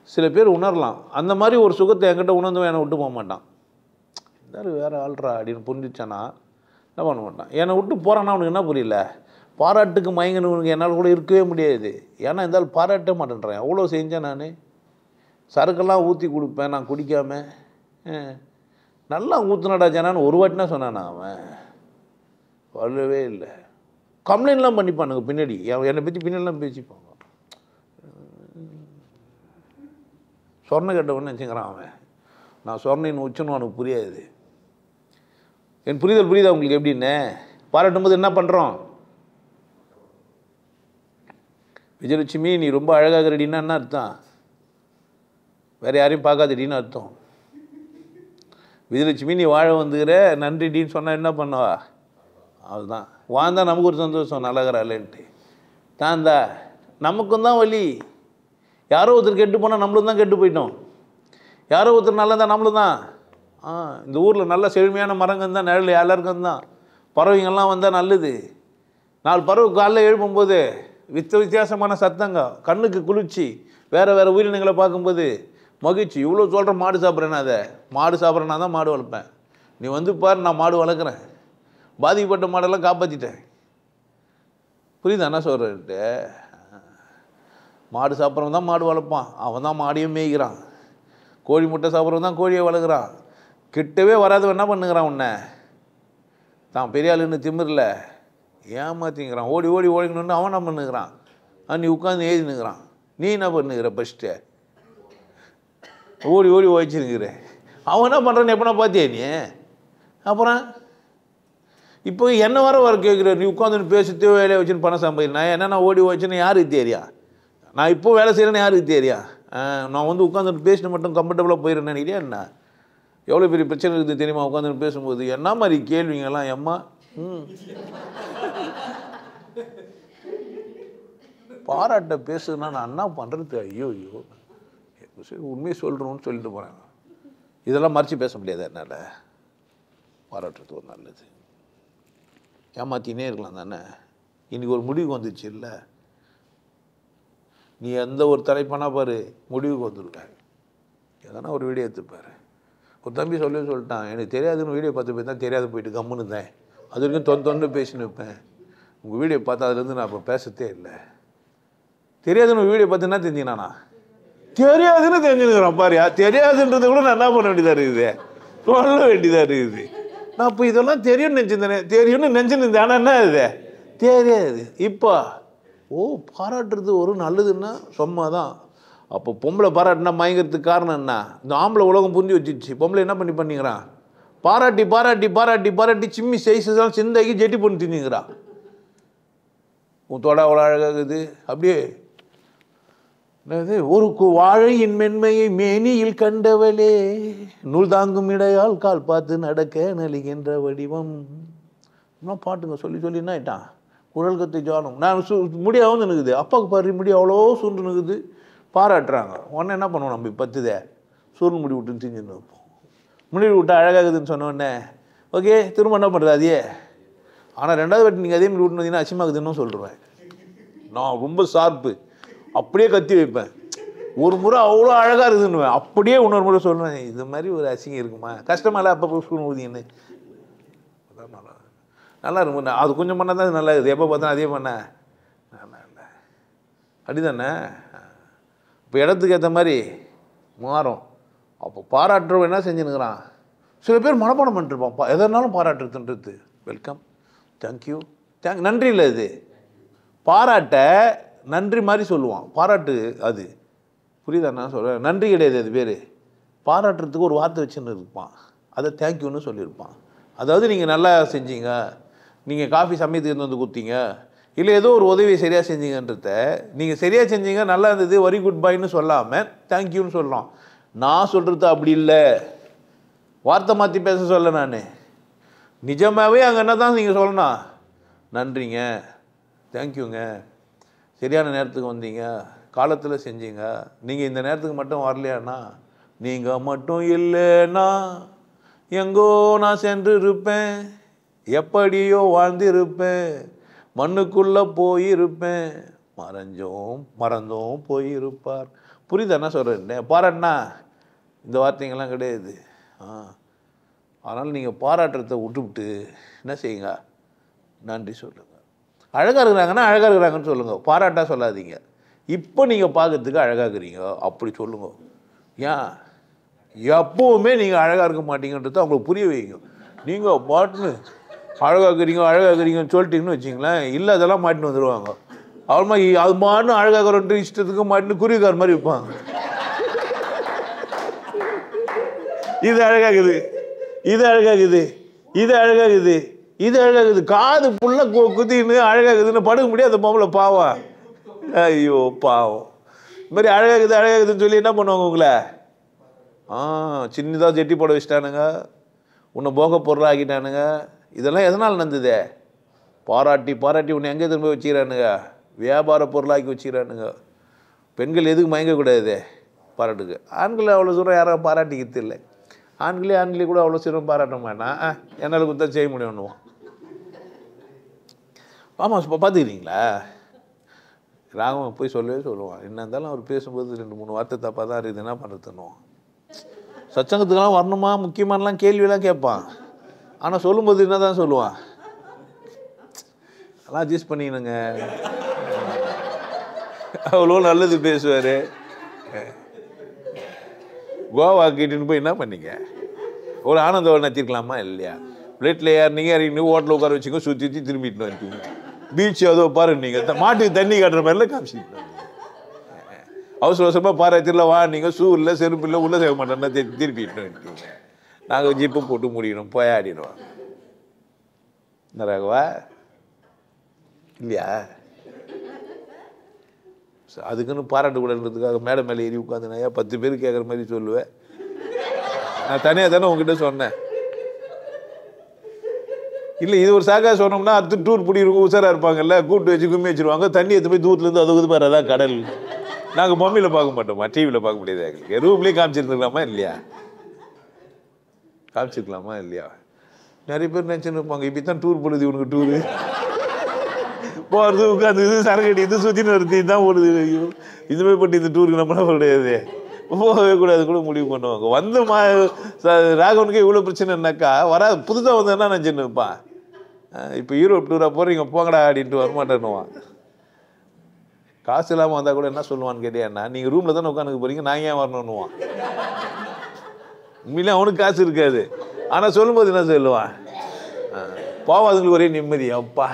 சில பேர் உணரலாம். அந்த மாதிரி ஒரு சுகத்தை என்கிட்ட உணர்ந்து என்னை விட்டு போக மாட்டான். இருந்தாலும் வேறு ஆள்றா அப்படின்னு புரிஞ்சிச்சானா என்ன பண்ண மாட்டான். என்னை விட்டு போகிறான்னா அவனுக்கு என்ன புரியல, பாராட்டுக்கு மயங்கினவனுக்கு என்னால் கூட இருக்கவே முடியாது. ஏன்னா இருந்தாலும் பாராட்ட மாட்டேன்றேன். எவ்வளோ செஞ்சேன் நான். சரக்கெல்லாம் ஊற்றி கொடுப்பேன் நான் குடிக்காம. நல்லா ஊற்றுனடா ஜனான்னு ஒரு வாட்டினா சொன்னானா அவன்? வரவே இல்லை. கம்ப்ளைண்ட்லாம் பண்ணிப்பானுங்க பின்னாடி, என்னை பற்றி பின்னாடிலாம் பேசிப்பாங்க. சொர்ண கேட்டவன்னு வச்சுக்கிறான் அவன். நான் சொர்ணின்னு உச்சனும் அவனுக்கு புரியாது. என் புரியுதா உங்களுக்கு? எப்படின்னு பாராட்டும் போது என்ன பண்ணுறோம்? விஜயலட்சுமி நீ ரொம்ப அழகாக ரெடின்னா என்ன அர்த்தம்? வேறு யாரையும் பார்க்காதடின்னு அர்த்தம். விஜயலட்சுமி நீ வாழ வந்துக்கிற நன்றிடின்னு சொன்னால் என்ன பண்ணுவா? அதுதான் வாழ்ந்தா நமக்கு ஒரு சந்தோஷம், நல்லகிறாளேன்ட்டு. தான்தா நமக்கும் தான் வலி. யாரோ ஒருத்தர் கெட்டு போனால் நம்மளும் தான் கெட்டு போயிட்டோம். யாரோ ஒருத்தர் நல்லதா நம்மளும் தான். இந்த ஊரில் நல்ல செழுமையான மரங்கள் தான், நிழல் எல்லாருக்கும் தான். பறவைங்கள்லாம் வந்தால் நல்லது. 4 பறவை காலைல எழுப்பும்போது வித்தியாசமான சத்தங்க, கண்ணுக்கு குளிர்ச்சி, வேறு உயிரினங்களை பார்க்கும்போது மகிழ்ச்சி. இவ்வளோ சொல்கிற மாடு சாப்பிட்றேன்னா, அதை மாடு சாப்பிட்றேன்னா தான் மாடு வளர்ப்பேன். நீ வந்து பாரு, நான் மாடு வளர்க்குறேன். பாதிக்கப்பட்ட மாடெல்லாம் காப்பாற்றிட்டேன். புரியுதா என்ன சொல்கிறேன்ட்டு? மாடு சாப்பிட்றவன் தான் மாடு வளர்ப்பான், அவன் தான் மாடியும் மேய்க்கிறான். கோழி முட்டை சாப்பிட்றவன் தான் கோழியை வளர்க்குறான். கிட்டவே வராதவன் என்ன பண்ணுகிறான்? உன்னை தான் பெரிய ஆளுன்னு திமிரில் ஏமாற்றிங்கிறான். ஓடிக்கணுன்னு அவன் என்ன பண்ணுகிறான்? நீ உட்காந்து எழுதினுக்கிறான். நீ என்ன பண்ணுகிற? ஃபஸ்ட்டு ஓடி ஓடிச்சிருக்கிற. அவன் என்ன பண்ணுறான்னு எப்படின்னா பார்த்தியா நீ? அப்புறம் இப்போ என்ன வர கேட்குற? நீ உட்காந்துன்னு பேசிட்டு வேலையை வச்சுன்னு பணம் சம்பாதிக்கிறேன். நான் என்னென்ன ஓடி வச்சுன்னு யாருக்கு தெரியா? நான் இப்போ வேலை செய்கிறேன்னு யாருக்கு தெரியா? நான் வந்து உட்காந்துட்டு பேசிட்டு மட்டும் கம்ஃபர்டபுளாக போயிடுறேன்னு நினைக்கிறியா என்ன? எவ்வளோ பெரிய பிரச்சனை இருக்குது தெரியுமா உட்காந்துட்டு பேசும்போது? என்ன மாதிரி கேள்விங்கெல்லாம் எம்மா. பாராட்ட பேசுனா நான் என்ன பண்ணுறது? ஐயோ சரி உண்மையை சொல்கிறோன்னு சொல்லிட்டு போகிறேன். இதெல்லாம் மறைச்சி பேச முடியாது என்னால். பாராட்டுறது ஒரு நல்லது. ஏமாற்றினே இருக்கலாம் தானே. இன்றைக்கி ஒரு முடிவுக்கு வந்துச்சு இல்லை? நீ எந்த ஒரு தலைப்பானா பாரு, முடிவுக்கு வந்துருக்காங்க. எதனா ஒரு வீடியோ எடுத்துப்பாரு. ஒரு தம்பி சொல்லிட்டான், எனக்கு தெரியாதுன்னு வீடியோ பார்த்து போய் தான் தெரியாது போயிட்டு கம்முன்னு தான். அது வரைக்கும் தொண்டு பேசின்னு இருப்பேன். உங்கள் வீடியோ பார்த்தா அதுலேருந்து நான் இப்போ பேசத்தே இல்லை. தெரியாதுன்னு வீடியோ பார்த்து என்ன தெரிஞ்சினானா? தெரியாதுன்னு தெரிஞ்சுனுக்குறான் பாரியா. தெரியாதுன்றது கூட நான் என்ன பண்ண வேண்டியதாக இருக்குது, சொல்ல வேண்டியதாக இருக்குது. நான் இப்போ இதெல்லாம் தெரியும்னு நினச்சிருந்தேனே, தெரியும்னு நினச்சிருந்தேன். ஆனால் என்ன இது தெரியாது. இப்போ பாராட்டுறது ஒரு நல்லதுன்னா சும்மா தான். அப்போ பொம்பளை பாராட்டினா மயங்கிறதுக்கு காரணம் என்ன? இந்த ஆம்பளை உலகம் புரிஞ்சு வச்சிடுச்சு. பொம்பளை என்ன பண்ணிக்கிறான்? பாராட்டி பாராட்டி பாராட்டி பாராட்டி சிம்மி சைஸெல்லாம் சிந்தாக்கி ஜெட்டி பண்ணி தின்னுங்கிறான். உன் தொட அவ்வளோ அழகாகுது. அப்படியே என்னது, ஒரு வாழையின் மென்மையை மேனியில் கண்டவளே, நூல் தாங்கும் இடையால் கால் பார்த்து நடக்க நலிகின்ற வடிவம். இன்னும் பாட்டுங்க சொல்லி என்ன ஆயிட்டான்? குழல் கத்தை ஜானம். நான் முடியாவும் நிற்குது. அப்பாவுக்கு பாரு முடி அவ்வளோ சுருண்டு நிற்குது. பாராட்டுறாங்க. உடனே என்ன பண்ணுவோம்? நம்ம பத்துதே சுருண்டு முடி விட்டுன்னு திஞ்சுன்னு வைப்போம். முடி விட்டா அழகாகுதுன்னு சொன்னோடனே ஓகே திரும்ப என்ன பண்ணுறது அதையே. ஆனால் 2வது வாட்டி நீங்கள் அதே முடி விட்டுன்னு வந்தீங்கன்னா அசிமாகுதுன்னு சொல்லிடுவேன். நான் ரொம்ப ஷார்ப்பு. அப்படியே கத்தி வைப்பேன். ஒரு முறை அவ்வளோ அழகாக இருக்குதுன்னுவேன். அப்படியே இன்னொரு முறை சொல்லுவேன், இது மாதிரி ஒரு அசிங்கம் இருக்குமா? கஷ்டமால அப்போ ஸ்கூல் ஊதிங்கன்னு. அதான் நல்லா இருக்கும். அது கொஞ்சம் பண்ணால் தான் நல்லா இருக்குது. எப்போ பார்த்தா அதே பண்ண நல்லா இல்லை. அப்படி தானே? இப்போ இடத்துக்கு ஏற்ற மாதிரி மாறும். அப்போ பாராட்டுறவன் என்ன செஞ்சுனுக்கிறான்? சில பேர் மனப்பாடம் பண்ணிட்டுருப்பான். எதனாலும் பாராட்டுறதுன்றது. வெல்கம், தேங்க்யூ, நன்றி இல்லை. இது பாராட்ட நன்றி மாதிரி சொல்லுவான். பாராட்டு அது புரியுதா? நான் சொல்கிறேன் நன்றி கிடையாது. அது பேர் பாராட்டுறதுக்கு ஒரு வார்த்தை வச்சுன்னு இருப்பான். அதை தேங்க்யூன்னு சொல்லியிருப்பான். அதாவது நீங்கள் நல்லா செஞ்சீங்க, நீங்கள் காஃபி சமயத்துக்கு வந்து கொடுத்தீங்க, இல்லை ஏதோ ஒரு உதவி சரியாக செஞ்சீங்கன்றத நீங்கள் சரியாக செஞ்சீங்க, நல்லா இருந்தது, வெரி குட் பாய்ன்னு சொல்லாமல் தேங்க்யூன்னு சொல்லலாம். நான் சொல்கிறது அப்படி இல்லை. வார்த்தை மாற்றி பேச சொல்ல நான். நிஜமாகவே அங்கே என்ன தான் நீங்கள் சொல்லணும்? நன்றிங்க, தேங்க்யூங்க, சரியான நேரத்துக்கு வந்தீங்க, காலத்தில் செஞ்சீங்க, நீங்கள் இந்த நேரத்துக்கு மட்டும் வரலையாண்ணா, நீங்கள் மட்டும் இல்லைன்னா எங்கோ நான் சென்று இருப்பேன், எப்படியோ வாழ்ந்திருப்பேன், மண்ணுக்குள்ளே போயிருப்பேன், மறந்தோம் போயிருப்பார். புரியுதா என்ன சொல்கிறேன்? பாராட்டினா இந்த வார்த்தைங்கள்லாம் கிடையாது. அதனால் நீங்கள் பாராட்டுறதை விட்டுவிட்டு என்ன செய்யுங்க, நன்றி சொல்லுங்கள். அழகாக இருக்கிறாங்கன்னா அழகாக இருக்கிறாங்கன்னு சொல்லுங்கள், பாராட்டாக சொல்லாதீங்க. இப்போ நீங்கள் பார்க்கறதுக்கு அழகாக இருக்கிறீங்க அப்படி சொல்லுங்க. ஏன் எப்போவுமே நீங்கள் அழகாக இருக்க மாட்டீங்கன்றதை அவங்களுக்கு புரிய வைங்க. நீங்கள் பாட்டுன்னு அழகாக இருக்கிறீங்கன்னு சொல்லிட்டீங்கன்னு வச்சிங்களேன், இல்லை அதெல்லாம் மாட்டின்னு வந்துடுவாங்க. அவ்வளோமா அது மாட்டுன்னு அழகாக இஷ்டத்துக்கு மாட்டின்னு குருவிக்கார மாதிரி வைப்பாங்க. இது அழகாகுது, இது அழகாகுது, இது அழகாகுது, இது அழகாகுது, காது புள்ள குத்தின்னு அழகாகுதுன்னு படுக்க முடியாது. அந்த பொம்பளை பாவம், ஐயோ பாவம். இது மாதிரி அழகாகுதுன்னு சொல்லி என்ன பண்ணுவாங்க உங்களை? சின்னதாக ஜெட்டி போட வச்சுட்டானுங்க, உன்னை போக பொருள் ஆக்கிட்டானுங்க. இதெல்லாம் எதனால் நடந்தது? பாராட்டி உன்னை எங்கே திரும்ப வச்சுக்கிறானுங்க? வியாபார பொருளாக்கி வச்சுக்கிறானுங்க. பெண்கள் எதுக்கு மயங்கக்கூடாது? பாராட்டுக்கு. ஆண்களை அவ்வளோ தூரம் யாரும் பாராட்டிக்கிறது இல்லை. ஆண்களே கூட அவ்வளோ சீரம் பாராட்ட மாட்டான். என்னால் கொடுத்தா செய்ய முடியும்னுவான். ஆமாம், இப்போ பார்த்துக்கிறீங்களா? ராகவன் போய் சொல்லுவான். என்ன இருந்தாலும் அவர் பேசும்போது 2-3 வார்த்தை தப்பாக தான் இருக்குது, என்ன பண்ணுறதுன்னுவான். சச்சங்கத்துக்கெல்லாம் வரணுமா முக்கியமானலாம் கேள்வியெல்லாம் கேட்பான். ஆனால் சொல்லும்போது என்ன தான் சொல்லுவான், அதெல்லாம் அட்ஜஸ்ட் பண்ணிக்கணுங்க. அவ்வளோ நல்லது பேசுவார். கோவா கிட்டுன்னு போய் என்ன பண்ணீங்க? ஒரு ஆனந்தம் நத்திருக்கலாமா இல்லையா? பிளேட்டில் ஏறினீங்க, இறங்கி ஹோட்டலில் உட்கார வச்சுங்க, சுற்றி திரும்பிட்டு வந்துட்டீங்க. பீச் அதோ பாரு, நீங்கள் மாட்டுக்கு தண்ணி காட்டுற மாதிரிலாம் காமிச்சிட்டு அவசரமாக பாராத்திரில் வா, நீங்கள் ஷூ இல்லை செருப்பு இல்லை உள்ளே செய்ய மாட்டேன்னா திருப்பிட்டு வந்துட்டீங்க. நாங்கள் ஜிப்பு போட்டு முடியணும், போய் ஆடிடுவோம். இந்த ராகவா இல்லையா? அதுக்குன்னு பாராட்டக்கூடாதுன்றதுக்காக மேடை மேலே ஏறி உட்காந்து நான் 10 பேர் கேட்குற மாதிரி சொல்லுவேன். நான் தனியாக தானே உங்ககிட்ட சொன்னேன். இல்லை, இது ஒரு சாக்கா சொன்னோம்னா அடுத்து டூர் பிடிக்கும் உசாராக இருப்பாங்கல்ல, கூப்பிட்டு வச்சு கும்மி வச்சுருவாங்க. தண்ணி எடுத்து போய் தூரத்துலேருந்து அது பாரு, அதான் கடல். நாங்கள் மம்மியில் பார்க்க மாட்டோமா, டிவியில் பார்க்க முடியாது. எங்களுக்கு ரூம்லேயே காமிச்சிருந்துக்கலாமா இல்லையா? காமிச்சிருக்கலாமா இல்லையா? நிறைய பேர் நினச்சின்னு இருப்பாங்க, இப்படி தான் டூர் போடுது இவனுக்கு. டூரு போகிறது உட்காந்து இது சரக்கடி இது சுற்றின்னு வருது, இதுதான் ஓடுது. இதுமாதிரி பட்டு இந்த டூருக்கு நம்மளால கிடையாது, போகவே கூடாது கூட முடிவு பண்ணுவாங்க. வந்து ராகவனுக்கு இவ்வளோ பிரச்சனைனாக்கா புதுசாக வந்து என்ன நினச்சின்னு இருப்பான், இப்போ யூரோப் டூராக போகிறீங்க போங்கடா அப்படின்ட்டு வரமாட்டேன்னுவான். காசு இல்லாமல் வந்தால் கூட என்ன சொல்லுவான்னு கேட்டியாண்ணா, நீங்கள் ரூமில் தானே உட்காந்துக்க போகிறீங்க, நான் ஏன் வரணுன்னுவான். உண்மையிலே அவனுக்கு காசு இருக்காது, ஆனால் சொல்லும்போது என்ன சொல்லுவான், போவாதுங்களுக்கு ஒரே நிம்மதி. அப்பா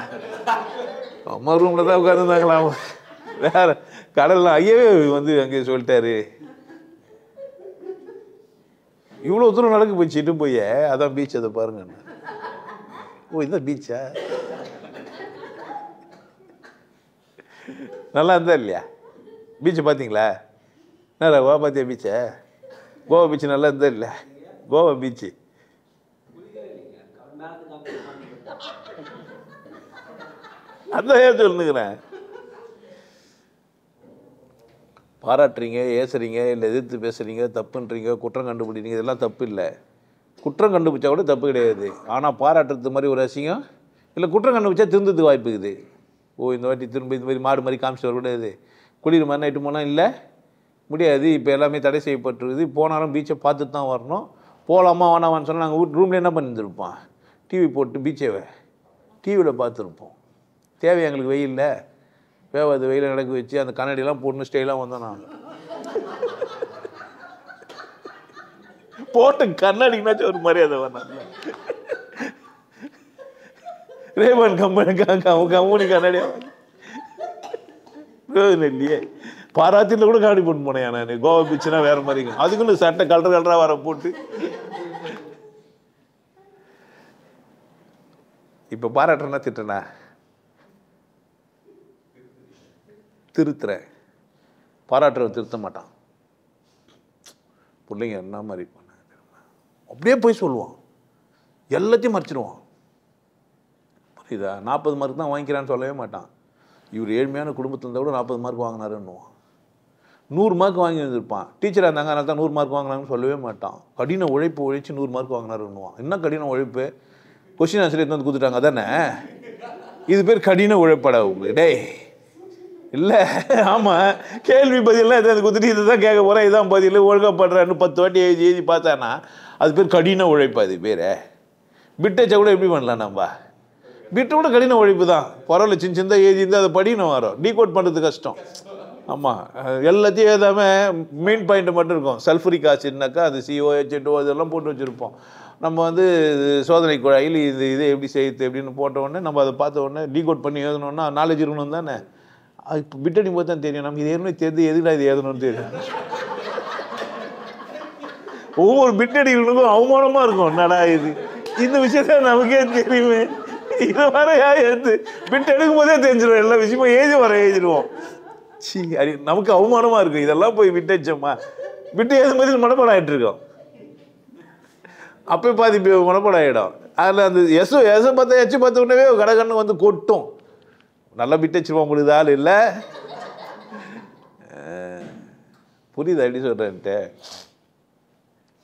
அம்மா ரூமில் தான் உட்காந்துருந்தாங்களாம், வேற கடல்லாம் ஐயவே வந்து அங்கே சொல்லிட்டாரு. இவ்வளோ தூரம் நடக்க போயிட்டு போய் அதான் பீச், அதை பாருங்க. ஓ இதுதான் பீச்சா? நல்லா இருந்தா இல்லையா? பீச்சை பார்த்தீங்களா? என்ன கோவா பார்த்தியா பீச்சை? கோவா பீச்சு நல்லா இருந்தா இல்லை? கோவா பீச்சு அதான் ஏன் சொல்லுங்கிறேன். பாராட்டுறீங்க, ஏசுறீங்க, இல்லை எதிர்த்து பேசுகிறீங்க, தப்புன்றீங்க, குற்றம் கண்டுபிடிக்கிறீங்க, இதெல்லாம் தப்பு இல்லை. குற்றம் கண்டுபிடிச்சா கூட தப்பு கிடையாது. ஆனால் பாராட்டுறது மாதிரி ஒரு அசிங்கம் இல்லை. குற்றம் கண்டுபிடிச்சா திருந்ததுக்கு வாய்ப்பு இருக்குது. ஓ இந்த வாட்டி திரும்ப இது மாதிரி மாடு மாதிரி காமிச்சு வரக்கூடாது, குளிர் மாதிரி நைட்டு போனால் இல்லை முடியாது, இப்போ எல்லாமே தடை செய்யப்பட்டிருக்குது, போனாலும் பீச்சை பார்த்துட்டு தான் வரணும். போகலாமா வேணாமான்னு சொன்னால் நாங்கள் ரூமில் என்ன பண்ணியிருந்துருப்போம், டிவி போட்டு பீச்சை டிவியில் பார்த்துருப்போம். தேவை எங்களுக்கு வெயிலில் வேவாது வெயிலில் நடக்க வச்சு அந்த கண்ணாடியெல்லாம் போட்டு ஸ்டைலாக வந்தோம். நான் போட்டு கண்ணாடிக்குனாச்சும் ஒரு மரியாதை வேணாம். ரேமன் கம்பெனி கண்ணாடியா இல்லையே. பாராத்தியில் கூட கண்ணாடி போட்டு போனேன் நான். கோவா பீச்சுனா வேற மாதிரி இருக்கும், அதுக்குன்னு சட்டை கலராக வர போட்டு. இப்போ பாராட்டுறேன்னா திட்டுறேன்னா? திருத்துறேன். பாராட்டுறவன் திருத்த மாட்டான். பிள்ளைங்க என்ன மாதிரி பண்ண அப்படியே போய் சொல்லுவான், எல்லாத்தையும் மறைச்சிடுவான். புரியுதா? 40 மார்க் தான் வாங்கிக்கிறான்னு சொல்லவே மாட்டான். இவர் ஏழ்மையான குடும்பத்தில் இருந்தால் கூட 40 மார்க் வாங்கினாருன்னுவான். 100 மார்க் வாங்கி வந்திருப்பான். டீச்சராக இருந்தாங்க அதனால தான் 100 மார்க் வாங்கினாங்கன்னு சொல்லவே மாட்டான். கடின உழைப்பு உழைச்சி 100 மார்க் வாங்கினாருன்னுவான். என்ன கடின உழைப்பு? கொஸ்டின் ஆன்சர் எடுத்து வந்து கொடுத்துட்டாங்க தானே, இது பேர் கடின உழைப்படா உங்களுக்கு? டே இல்லை, ஆமாம், கேள்வி பதிலாம் எதாவது கொடுத்துட்டு இதை தான் கேட்க போகிறேன், இதான் பதில் ஒழுங்காக பண்ணுறான்னு 10 வாட்டி எழுதி பார்த்தானா அது பேர் கடின உழைப்பு. அது பேர் பிட் வச்சா கூட எப்படி பண்ணலாம் நம்ம? பிட்டு கூட கடின உழைப்பு தான். பரவாயில்ல, சின்ன சின்னதாக எழுதி இருந்தால் அதை படிக்கணும், வரும். டீகோட் பண்ணுறது கஷ்டம். ஆமாம், எல்லாத்தையும் எழுதாமல் மெயின் பாயிண்ட்டு மட்டும் இருக்கும். சல்ஃபரிக் ஆசிட்னாக்கா அது COH2 அதெல்லாம் போட்டு வச்சுருப்போம். நம்ம வந்து சோதனை குழாயில் இது எப்படி செய்யுது எப்படின்னு போட்ட உடனே நம்ம அதை பார்த்த உடனே டீகோட் பண்ணி எழுதணுன்னா நாலேஜ் இருக்கணும் தானே. அது இப்போ பிட்டடி போது தான் தெரியும். நம்ம இது ஏற்கனவே தெரிஞ்சு எதுனா இது எழுதணும்னு தெரியும். ஒவ்வொரு பிட்டடிகளுக்கும் அவமானமாக இருக்கும். என்னடா இது, இந்த விஷயத்த நமக்கே தெரியுமே, இதை வர எடுத்து பிட் எடுக்கும் போதே தெரிஞ்சிடும். எல்லா விஷயமும் எழுதிடுவோம். சி, அது நமக்கு அவமானமாக இருக்கும். இதெல்லாம் போய் விட்டச்சோம்மா, விட்டு எழுதும்போது மனப்பாடம் ஆகிட்டு இருக்கோம். அப்போ பாதி மனப்பாடம் ஆகிடும். அதில் அந்த எஸ் பார்த்த உடனே கடகண்ணு வந்து கொட்டும். நல்லா பிட்டு வச்சுருவோம். உங்களுக்கு ஆள் இல்லை. புரியுதா எப்படி சொல்கிறேன்ட்டு?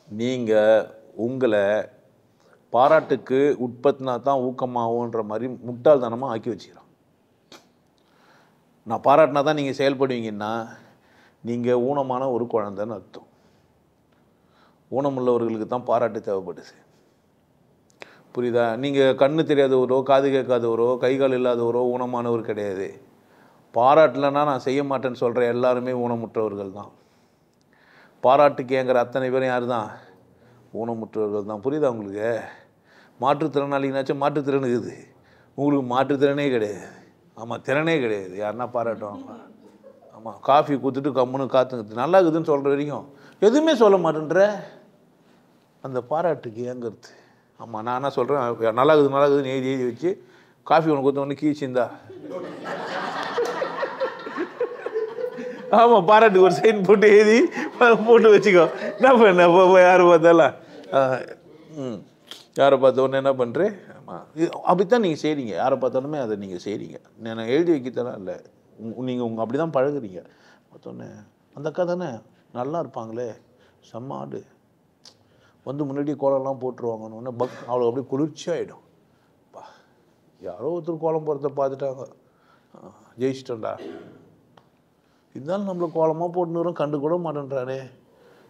நீங்கள் உங்களை பாராட்டுக்கு உட்பத்தினா தான் ஊக்கமாகுன்ற மாதிரி முட்டாள்தனமாக ஆக்கி வச்சுக்கிறோம். நான் பாராட்டினா தான் நீங்கள் செயல்படுவீங்கன்னா நீங்கள் ஊனமான ஒரு குழந்தைன்னு அர்த்தம். ஊனமுள்ளவர்களுக்கு தான் பாராட்டு தேவைப்படுது. புரியுதா? நீங்கள் கண்ணு தெரியாதவரோ, காது கேட்காதவரோ, கை கால் இல்லாதவரோ ஊனமானவர் கிடையாது. பாராட்டலைன்னா நான் செய்ய மாட்டேன்னு சொல்கிற எல்லாருமே ஊனமுற்றவர்கள் தான். பாராட்டுக்கு ஏங்குற அத்தனை பேரும் யார் தான்? ஊனமுற்றவர்கள் தான். புரியுதா உங்களுக்கு? மாற்றுத்திறனாளினாச்சும் மாற்றுத்திறன் இருக்குது, உங்களுக்கு மாற்றுத்திறனே கிடையாது. ஆமாம், திறனே கிடையாது. யாருன்னா பாராட்டுவாங்க? ஆமாம், காஃபி கொடுத்துட்டு கம்முன்னு காத்துங்கிறது நல்லா இருக்குதுன்னு சொல்கிற வரைக்கும் எதுவுமே சொல்ல மாட்டேன்ற அந்த பாராட்டுக்கு ஏங்கிறது. ஆமாம், நான் என்ன சொல்கிறேன், நல்லா இருக்குதுன்னு எழுதி வச்சு காஃபி ஒன்று கொடுத்த ஒன்று கீழ்ச்சிந்தா. ஆமாம், பாராட்டுக்கு ஒரு சைன் போட்டு எழுதி போட்டு வச்சுக்கோ. என்ன பண்ண யாரை பார்த்தாலும் யாரை பார்த்த உடனே என்ன பண்ணுறேன்? ஆமாம், அப்படித்தான் நீங்கள் செய்கிறீங்க. யாரை பார்த்தாலுமே அதை நீங்கள் செய்கிறீங்க. நான் எழுதி வைக்கத்தெல்லாம் இல்லை, நீங்கள் அப்படி தான் பழகுறீங்க. பார்த்தோன்னே அந்த அக்கா தானே நல்லா இருப்பாங்களே, செம்ம ஆடு, வந்து முன்னாடி கோலம்லாம் போட்டுருவாங்கன்னு அவ்வளோ அப்படியே குளிர்ச்சியாகிடும். யாரோ ஒருத்தர் கோலம் போகிறத பார்த்துட்டாங்க, ஜெயிச்சிட்டோண்டா. இருந்தாலும் நம்மளை கோலமாக போட்டுன்னு கண்டு கூட மாட்டேன்றானே,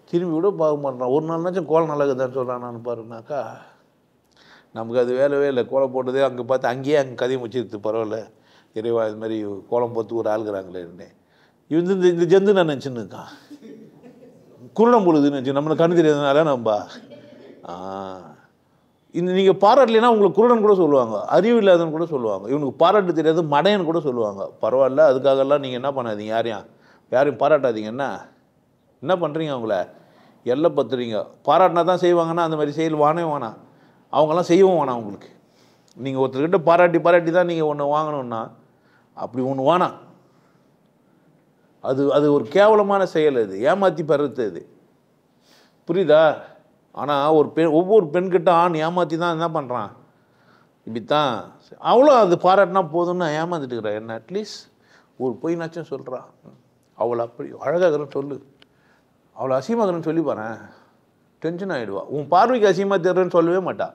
திரும்பி கூட பார்க்க மாட்டேறான். ஒரு நாள்னாச்சும் கோலம் நல்லா இருக்குதான்னு சொல்கிறான். நான் பாருனாக்கா நமக்கு அது வேலையே இல்லை. கோலம் போட்டதே அங்கே பார்த்து அங்கேயே அங்கே கதையை முடிச்சிருக்கு. பரவாயில்ல இறைவா, இது மாதிரி கோலம் போட்டு ஒரு ஆளுகிறாங்களேன்னு இந்த ஜந்து நான் நினச்சின்னு இருக்கான். குருடம் பொழுதுன்னு நினச்சி நம்மளை கண்ணு தெரியாதனால நம்ம இந்த நீங்கள் பாராட்டலைன்னா உங்களுக்கு குருடன் கூட சொல்லுவாங்க, அறிவு இல்லாதன்னு கூட சொல்லுவாங்க, இவனுக்கு பாராட்டு தெரியாது மடையன்னு கூட சொல்லுவாங்க. பரவாயில்ல, அதுக்காகலாம் நீங்கள் என்ன பண்ணாதீங்க, யாரையும் பாராட்டாதீங்க. என்ன பண்ணுறீங்க? அவங்கள எல்லை பத்துறீங்க. பாராட்டினா தான் செய்வாங்கன்னா அந்த மாதிரி செயல் வானே வேணாம். அவங்கெல்லாம் செய்யவும் வேணாம். உங்களுக்கு நீங்கள் ஒருத்தர்கிட்ட பாராட்டி தான் நீங்கள் ஒன்று வாங்கணுன்னா அப்படி ஒன்று வேணாம். அது ஒரு கேவலமான செயல். அது ஏமாற்றி பெறது. அது புரியுதா? ஆனால் ஒவ்வொரு பெண்கிட்ட ஆண் ஏமாற்றி தான் என்ன பண்ணுறான், இப்படித்தான் அவ்வளோ அது பாராட்டினா போதும்னு ஏமாந்துட்டு இருக்கிறான். என்ன அட்லீஸ்ட் ஒரு பொய்னாச்சும் சொல்கிறான். அவளை அப்படி அழகாகிறன்னு சொல்லு, அவளை அசிமாகிறன்னு சொல்லி பாறேன், டென்ஷன் ஆகிடுவா. உன் பார்வைக்கு அசிமா தெரிறேன்னு சொல்லவே மாட்டா.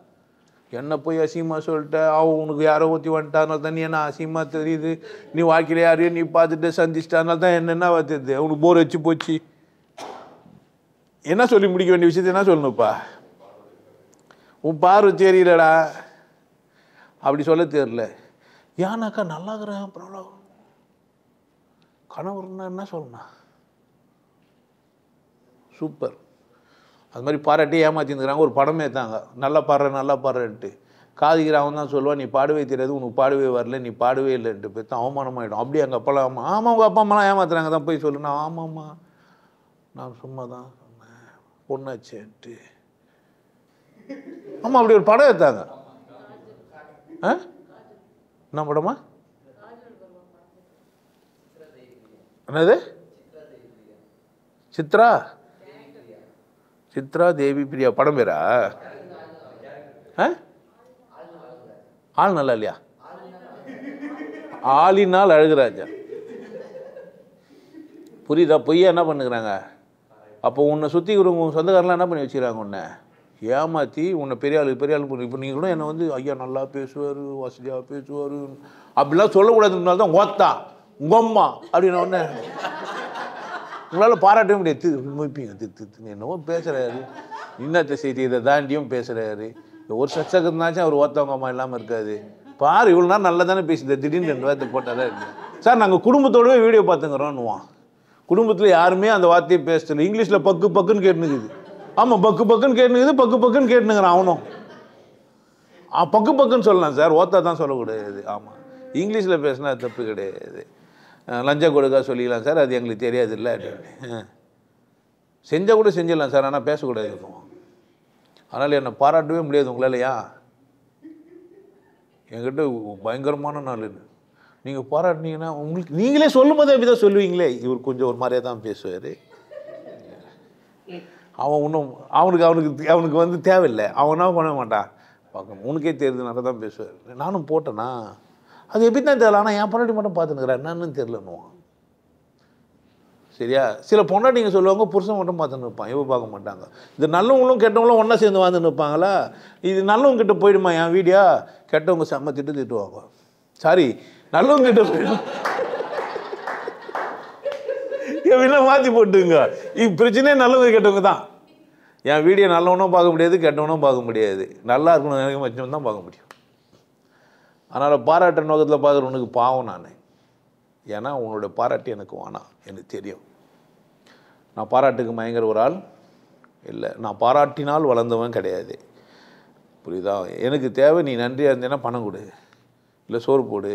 என்ன போய் அசிமா சொல்லிட்ட, அவன் உனக்கு யாரோ ஊற்றி வந்துட்டானால தான் நீ என்ன அசிமா தெரியுது, நீ வாழ்க்கையில் யாரையும் நீ பார்த்துட்டு சந்திச்சிட்டானால தான் என்ன தெரியுது, அவனுக்கு போர் வச்சு போச்சு. என்ன சொல்லி முடிக்க வேண்டிய விஷயத்த என்ன சொல்லணும்ப்பா? உன் பார்வை தெரியலடா, அப்படி சொல்ல தெரியல. ஏன்னாக்கா நல்லாக்கிறேன், அப்புறம் கணவர்னா என்ன சொல்லணும்? சூப்பர். அது மாதிரி பாராட்டி ஏமாற்றிருந்துக்கிறாங்க. ஒரு படமே தாங்க, நல்லா பாடுறேன்ட்டு. காதுகிறவன் தான் சொல்லுவான், நீ பாடவே தெரியாது, உனக்கு பாடவே வரல, நீ பாடவே இல்லைன்ட்டு போய் தான் அவமானமாகிடும். அப்படியே எங்கள் அப்பாலாம் ஆமாம் உங்கள் அப்பா அம்மாலாம் ஏமாத்துறாங்க தான் போய் சொல்லுனா, ஆமாம்மா நான் சும்மா தான் சொன்னேன் பொண்ணாச்சேன்ட்டு. ஆமாம், அப்படி ஒரு படம் எடுத்தாங்க. என்ன படமா? என்னது? சித்ரா தேவி பிரியா படம் பேரா? ஆள் நல்லா இல்லையா? ஆளினால் அழகுராஜா. புரியுதா? பொய்யா என்ன பண்ணுறாங்க? அப்போ உன்னை சுற்றி உன் சொந்தக்காரெலாம் என்ன பண்ணி வச்சுக்கிறாங்க? உன்னை ஏமாற்றி உன்னை பெரிய ஆளு இப்போ நீங்கள் கூட என்னை வந்து ஐயா நல்லா பேசுவார், வசதியாக பேசுவார் அப்படிலாம் சொல்லக்கூடாதுனால தான் ஓத்தா உங்கம்மா அப்படின்னு ஒன்று உங்களால் பாராட்டவே முடியாது. முடிப்பீங்க என்னவோ பேசுகிறாரு. இன்னத்தை செய்தி இதை தாண்டியும் பேசுகிறாரு. ஒரு சச்சகத்தினாச்சும் அவர் ஓத்தவங்க அம்மா இல்லாமல் இருக்காது. பாரு இவ்வளோ நேரம் நல்லா தானே பேசுது, திடீர்னு 2 வார்த்தை போட்டால் தான் இருக்கு. சார் நாங்கள் குடும்பத்தோடவே வீடியோ பார்த்துங்கிறோன்னுவான். குடும்பத்தில் யாருமே அந்த வார்த்தையை பேசல. இங்கிலீஷில் பக்கு பக்குன்னு கேட்டுனுக்குது. ஆமாம் பக்கு பக்குன்னு கேட்டுனுக்குது, பக்கு பக்குன்னு கேட்டுனுங்கிறான் அவனும். பக்கு பக்குன்னு சொல்லலாம் சார், ஓத்தா தான் சொல்லக்கூடாது. ஆமாம் இங்கிலீஷில் பேசினா தப்பு கிடையாது. லஞ்சம் கொடுக்க சொல்லிக்கலாம் சார், அது எங்களுக்கு தெரியாது இல்லை அப்படின்னு. செஞ்சால் கூட செஞ்சிடலாம் சார், ஆனால் பேசக்கூடாது இருக்கும். அதனால் என்னை பாராட்டவே முடியாது உங்களால். ஏன் என்கிட்ட பயங்கரமான நாள் நீங்கள் பாராட்டினீங்கன்னா உங்களுக்கு நீங்களே சொல்லும் போதே அப்படி தான் சொல்லுவீங்களே. இவர் கொஞ்சம் ஒரு மாதிரியாக தான் பேசுவார். அவன் இன்னும் அவனுக்கு வந்து தேவையில்லை. அவனா பண்ண மாட்டான். பார்க்கணும் உனக்கே தெரியுது நல்லா தான் பேசுவார். நானும் போட்டேன்னா அது எப்படி தான் தெரியல, ஆனால் என் பொண்டாட்டி மட்டும் பார்த்துன்னுக்கிறேன் என்னன்னு தெரிலன்னுவான். சரியா? சில பொண்டாட்டிங்க சொல்லுவாங்க புருஷன் மட்டும் பார்த்துன்னு இருப்பான், இவ பார்க்க மாட்டாங்க. இது நல்லவங்களும் கெட்டவங்களும் ஒன்றா சேர்ந்து வாழ்ந்துன்னு இருப்பாங்களா? இது நல்லவங்க கிட்ட போயிடுமா என் வீடியோ, கெட்டவங்க செம்ம திட்டுவாங்க. சாரி நல்லவங்க கிட்ட போயிடும். எப்படின்னா மாற்றி போட்டுங்க. பிரச்சனையே நல்லவங்க கெட்டவங்க தான். என் வீடியோ நல்லவனும் பார்க்க முடியாது, கெட்டவனும் பார்க்க முடியாது. நல்லா இருக்கணும் எனக்கு வச்சவன் தான் பார்க்க முடியும். அதனால் பாராட்டுற நோக்கத்தில் பார்க்குறவனுக்கு பாவம் நான். ஏன்னா உன்னோட பாராட்டு எனக்கு வேணாம், எனக்கு தெரியும். நான் பாராட்டுக்கு மயங்குற ஒரு ஆள் இல்லை. நான் பாராட்டினால் வளர்ந்தவன் கிடையாது. புரியுதா? எனக்கு தேவை நீ நன்றியாக இருந்தேன்னா பணம் கொடு, இல்லை சோறு போடு,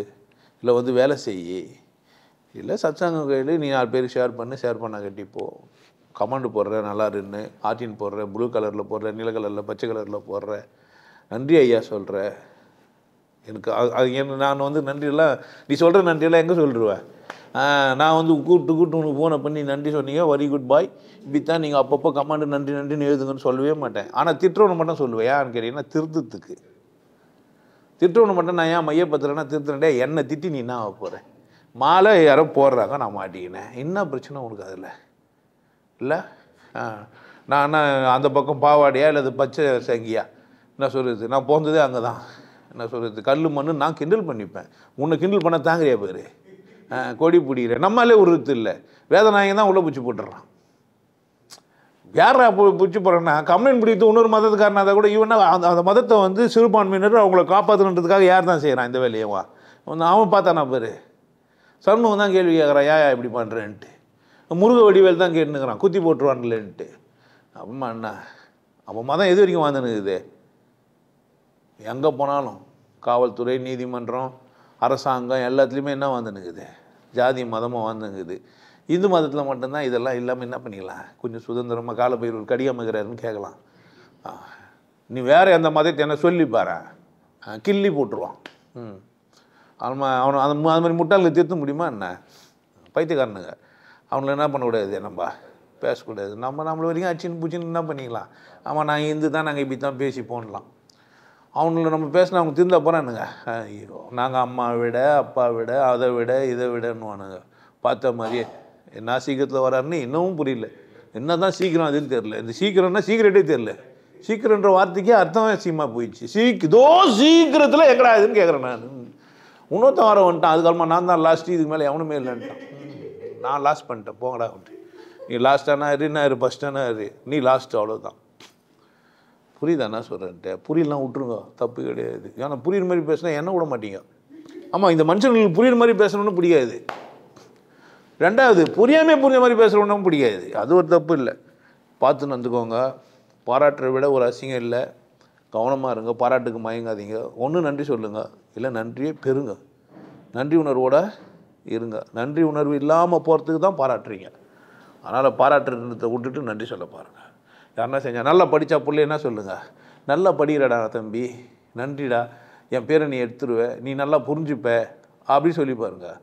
இல்லை வந்து வேலை செய், இல்லை சத்சங்கம் கையில் நீ 4 பேர் ஷேர் பண்ண கட்டிப்போ. கமெண்ட் போடுற நல்லா இருந்து, ஆர்டின் போடுற, ப்ளூ கலரில் போடுற, நீல கலரில், பச்சை கலரில் போடுற, நன்றி ஐயா சொல்கிற. எனக்கு அது நான் வந்து நன்றியெல்லாம் நீ சொல்கிற நன்றியெல்லாம் எங்கே சொல்லிடுவேன்? நான் வந்து கூப்பிட்டு உனக்கு ஃபோனை பண்ணி நன்றி சொன்னீங்க, வெரி குட் பாய், இப்படித்தான் நீங்கள் அப்பப்போ கமாண்டு நன்றின்னு எழுதுங்கன்னு சொல்லவே மாட்டேன். ஆனால் திட்டுறவனை மட்டும் சொல்லுவேன். ஏன்னு கேட்டீங்கன்னா திருத்தத்துக்கு. திட்டுறவனை மட்டும் நான் ஏன் மையப்படுத்துறேன்னா திருத்துறேன்டே, என்னை திட்டி நீ என்ன ஆக போகிறேன்? மாலை யாரோ போடுறாங்க, நான் மாட்டிக்கினேன், என்ன பிரச்சனை உனக்கு அதில் இல்லை? நான் அந்த பக்கம் பாவாடியா இல்லை அது பச்சை சங்கியா என்ன சொல்கிறது? நான் போந்ததே அங்கே தான். என்ன சொல்கிறது? கல் மண்ணு நான் கிண்டல் பண்ணிப்பேன். உன்னை கிண்டல் பண்ண தாங்கிறியா பேர்? கொடி பிடிக்கிறேன் நம்மளே உருத்து இல்லை. வேதநாயகம் தான் உள்ளே பிடிச்சி போட்டுடுறான். யாரா பிடிச்சி போடுறேன்னா கம்ப்ளைண்ட் பிடித்து இன்னொரு மதத்துக்காரனா கூட இவனா அந்த மதத்தை வந்து சிறுபான்மையினர் அவங்கள காப்பாற்றணுன்றதுக்காக யார் தான் செய்கிறான் இந்த வேலையவா? அவன் பார்த்தானா பேர்? சண்முகம் தான் கேள்வி கேட்குறான், ஏன் இப்படி பண்ணுறேன்ட்டு. முருக வடிவேல் தான் கேட்டுனுக்கிறான், குத்தி போட்டுருவான்லேன்ட்டு. அப்பமா என்ன அப்போ மதம் எது வரைக்கும் வாழ்ந்துனுக்குது? எங்கே போனாலும் காவல்துறை, நீதிமன்றம், அரசாங்கம் எல்லாத்துலேயுமே என்ன வாழ்ந்துனுக்குது? ஜாதி மதமாக வாழ்ந்துங்குது. இந்து மதத்தில் மட்டும்தான் இதெல்லாம் இல்லாமல் என்ன பண்ணிக்கலாம்? கொஞ்சம் சுதந்திரமாக காலப்பயிர் ஒரு கடியாமக்கிறாருன்னு கேட்கலாம். நீ வேறு எந்த மதத்தை என்ன சொல்லிப்பாரு, கிள்ளி போட்டுருவான். அவனை அது மாதிரி முட்டாளுக்கு திருத்த முடியுமா என்ன? பைத்தியக்காரனுங்க. அவங்கள என்ன பண்ணக்கூடாது, நம்ம பேசக்கூடாது. நம்மளை வரைக்கும் அச்சின்னு பூச்சின்னு என்ன பண்ணிக்கலாம்? ஆமாம் நான் இந்து தான், நாங்கள் இப்படி தான் பேசி போடலாம். அவங்கள நம்ம பேசினா அவங்க திருந்தா போகிறானுங்க. ஐயோ நாங்கள் அம்மா விட அப்பா விட அதை விட இதை விடன்னுவானுங்க. பார்த்த மாதிரியே என்ன சீக்கிரத்தில் வராருன்னு இன்னமும் புரியல. என்ன தான் சீக்கிரம் அதுன்னு தெரில. இந்த சீக்கிரம்னா சீக்கிரட்டே தெரில. சீக்கிரன்ற வார்த்தைக்கே அர்த்தம் சீமா போயிடுச்சு. சீக்கிரத்தில் எங்கடா இதுன்னு கேட்குறேன் நான். இன்னொருத்தன் வர வந்துட்டான், அதுக்காலமாக நான் தான் லாஸ்ட்டு, இதுக்கு மேலே எவனுமே இல்லைன்ட்டான். நான் லாஸ்ட் பண்ணிட்டேன், போங்கடா வந்துட்டு. நீ லாஸ்ட்டானா இரு ஃபஸ்ட்டானா இரு, நீ லாஸ்ட்டு, அவ்வளோதான். புரியுதா என்ன சொல்கிறேன்ட்டு? புரியலாம் விட்ருங்க, தப்பு கிடையாது. ஏன்னா புரியுற மாதிரி பேசினா என்ன விட மாட்டீங்க. ஆமாம் இந்த மனுஷங்களுக்கு புரியுற மாதிரி பேசணுன்னு பிடிக்காது. ரெண்டாவது புரியாமல் புரிஞ்ச மாதிரி பேசுகிறவனும் பிடிக்காது. அது ஒரு தப்பு இல்லை, பார்த்து வந்துக்கோங்க. பாராட்டுற விட ஒரு அசிங்கம் இல்லை. கவனமாக இருங்க, பாராட்டுக்கு மயங்காதீங்க. ஒன்று நன்றி சொல்லுங்கள், இல்லை நன்றியே பெறுங்க. நன்றி உணர்வோடு இருங்க. நன்றி உணர்வு இல்லாமல் போகிறதுக்கு தான் பாராட்டுறீங்க. அதனால் பாராட்டுறதை விட்டுட்டு நன்றி சொல்ல பாருங்கள். யாருன்னா செஞ்சால் நல்லா படித்தா பிள்ளை என்ன சொல்லுங்கள், நல்லா படிக்கிறடா தம்பி, நன்றிடா, என் பேரை நீ எடுத்துருவேன், நீ நல்லா புரிஞ்சுப்ப அப்படின்னு சொல்லி பாருங்கள்.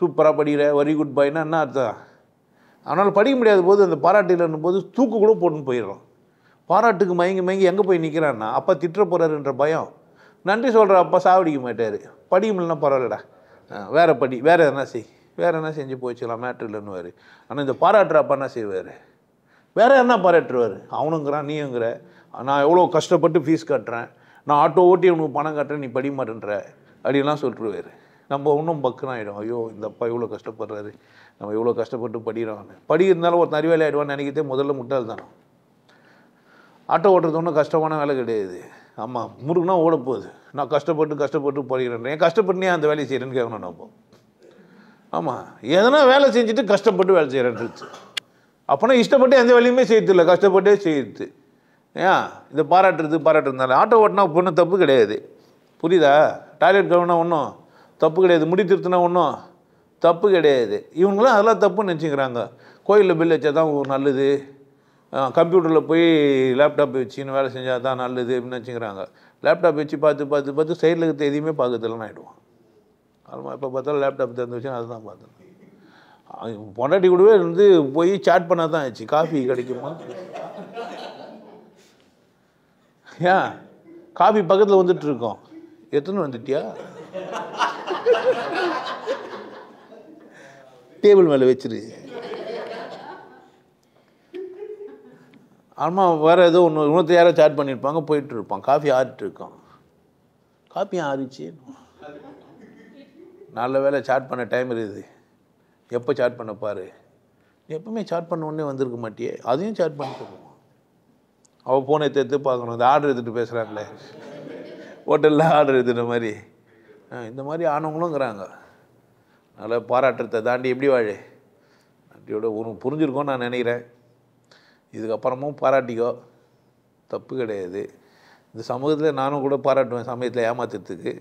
சூப்பராக படிக்கிற, வெரி குட் பாய்னா என்ன அர்த்தம்? அதனால் படிக்க முடியாத போது அந்த பாராட்டு இல்லைன்னும் போது தூக்கு கூட போட்டுன்னு போயிடுறோம். பாராட்டுக்கு மயங்கி எங்கே போய் நிற்கிறான்னா அப்பா திட்டுற போகிறாருன்ற பயம். நன்றி சொல்கிற அப்பா சாவடிக்க மாட்டார். படிக்க முடியலன்னா பரவாயில்லடா, வேறு எதனா செஞ்சு போயிச்சுக்கலாம், மேட்ரு இல்லைன்னுவார். ஆனால் இந்த பாராட்டுற அப்பா என்ன செய்வார்? வேறு என்ன பாராட்டுருவார்? அவனுங்கிறான், நீங்கிற, நான் எவ்வளோ கஷ்டப்பட்டு ஃபீஸ் கட்டுறேன், நான் ஆட்டோ ஓட்டி உனக்கு பணம் கட்டுறேன், நீ படிக்க மாட்டேன்ற அப்படின்லாம் சொல்லிட்டுருவார். நம்ம இன்னும் பக்குன்னு ஆகிடும். ஐயோ இந்த அப்பா இவ்வளோ கஷ்டப்படுறாரு, நம்ம இவ்வளோ கஷ்டப்பட்டு படிக்கிறோம். படிக்கிறதுனால ஒரு அறிவாளி ஆகிடுவான்னு நினைக்கிறதே முதல்ல முட்டாள் தானே. ஆட்டோ ஓட்டுறது ஒன்றும் கஷ்டமான வேலை கிடையாது. ஆமாம், முருகுனா ஓட போகுது. நான் கஷ்டப்பட்டு போகிறேன். ஏன் கஷ்டப்பட்டு அந்த வேலையை செய்கிறேன்னு கேட்கணும் நம்ம. ஆமாம், எதனா வேலை செஞ்சுட்டு கஷ்டப்பட்டு வேலை செய்கிறேன்றது. அப்போனா இஷ்டப்பட்டு எந்த வேலையுமே செய்யறது இல்லை, கஷ்டப்பட்டே செய்யுது. ஏன் இந்த பாராட்டுறதுனால ஆட்டோ ஓட்டினா ஒன்றும் தப்பு கிடையாது. புரியுதா? டாய்லெட் கழுவுனா ஒன்றும் தப்பு கிடையாது, முடி திருத்தினா ஒன்றும் தப்பு கிடையாது. இவங்களும் அதெல்லாம் தப்புன்னு நினச்சிக்கிறாங்க. கோயிலில் பில் வச்சா தான் நல்லது, கம்ப்யூட்டரில் போய் லேப்டாப் வச்சுன்னு வேலை செஞ்சால் தான் நல்லது அப்படின்னு நினச்சிக்கிறாங்க. லேப்டாப் வச்சு பார்த்து சைடில் இருக்கிற எதையுமே பார்க்கறதுலாம் ஆகிடுவான். ஆமாம், எப்போ பார்த்தாலும் லேப்டாப் திறந்து வச்சு அதுதான் பார்த்தேன். பொண்டாட்டி கூடவே இருந்து போய் சாட் பண்ண தான் ஆச்சு. காஃபி கிடைக்குமா? ஏன் காஃபி பக்கத்தில் வந்துட்டு இருக்கோம், எத்தனை வந்துட்டியா? டேபிள் மேலே வச்சிரு. ஆமாம், வேறு ஏதோ இன்னொருத்தர் யாரோ சாட் பண்ணியிருப்பாங்க, போயிட்டு இருப்பான். காஃபி ஆறிட்டு இருக்கோம். காஃபி ஆறிச்சு. நல்ல வேலை சாட் பண்ண டைம் இருக்குது. எப்போ சாட் பண்ண பாரு. எப்பவுமே சாட் பண்ண உடனே வந்திருக்க மாட்டியே, அதையும் சாட் பண்ணிட்டு போவோம். அவள் ஃபோனை எடுத்து பார்க்கணும். இந்த ஆர்டர் எடுத்துகிட்டு பேசுகிறாங்களே, ஹோட்டலில் ஆர்டர் எடுத்துகிட்ட மாதிரி இந்த மாதிரி ஆனவங்களுங்கிறாங்க. அதனால் பாராட்டுறதை தாண்டி எப்படி வாழ நன்றியோட உனக்கு புரிஞ்சிருக்கோன்னு நான் நினைக்கிறேன். இதுக்கப்புறமும் பாராட்டிக்கோ, தப்பு கிடையாது. இந்த சமூகத்தில் நானும் கூட பாராட்டுவேன், சமயத்தில் ஏமாத்துறதுக்கு.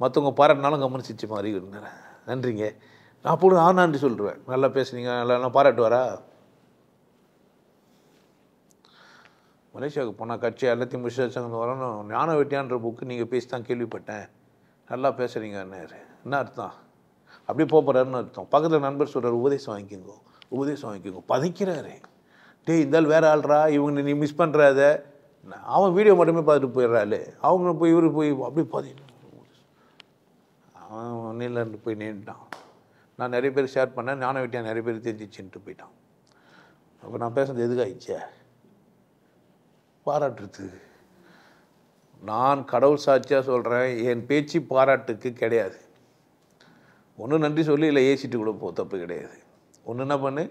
மற்றவங்க பாராட்டினாலும் கவனிச்சிச்சு மாதிரி இருந்தேன். நன்றிங்க, நான் அப்போ நன்றி சொல்லிடுவேன். நல்லா பேசுனீங்க, நல்லா பாராட்டுவாரா? மலேசியாவுக்கு போனால் கட்சி எல்லாத்தையும் முடிச்சு வரணும். ஞான வெட்டியான்ற புக்கு நீங்கள் பேசி தான் கேள்விப்பட்டேன், நல்லா பேசுகிறீங்கன்னாரு. என்ன அர்த்தம்? அப்படியே போகிறாருன்னு அர்த்தம். பக்கத்தில் நண்பர் சொல்கிறார், உபதேசம் வாங்கிக்கோங்க. பதைக்கிறாரு. டேய், இருந்தாலும் வேறு ஆள்றா, இவங்க நீ மிஸ் பண்ணுறாத. அவன் வீடியோ மட்டுமே பார்த்துட்டு போயிடுறாள். அவங்க போய் இவர் போய் அப்படி பார்த்து அவன் நீலன்னு போய் நின்றுட்டான். நான் நிறைய பேர் ஷேர் பண்ணேன், ஞான வெட்டியா நிறைய பேர் தெரிஞ்சிச்சுன்ட்டு போயிட்டான். அப்போ நான் பேசுறது எதுக்கு ஆயிடுச்சே? பாராட்டுறது. நான் கடவுள் சாட்சியாக சொல்கிறேன், என் பேச்சு பாராட்டுக்கு கிடையாது. ஒன்று நன்றி சொல்லி, இல்லை ஏசிட்டு கூட போ, தப்பு கிடையாது. ஒன்று என்ன பண்ணு,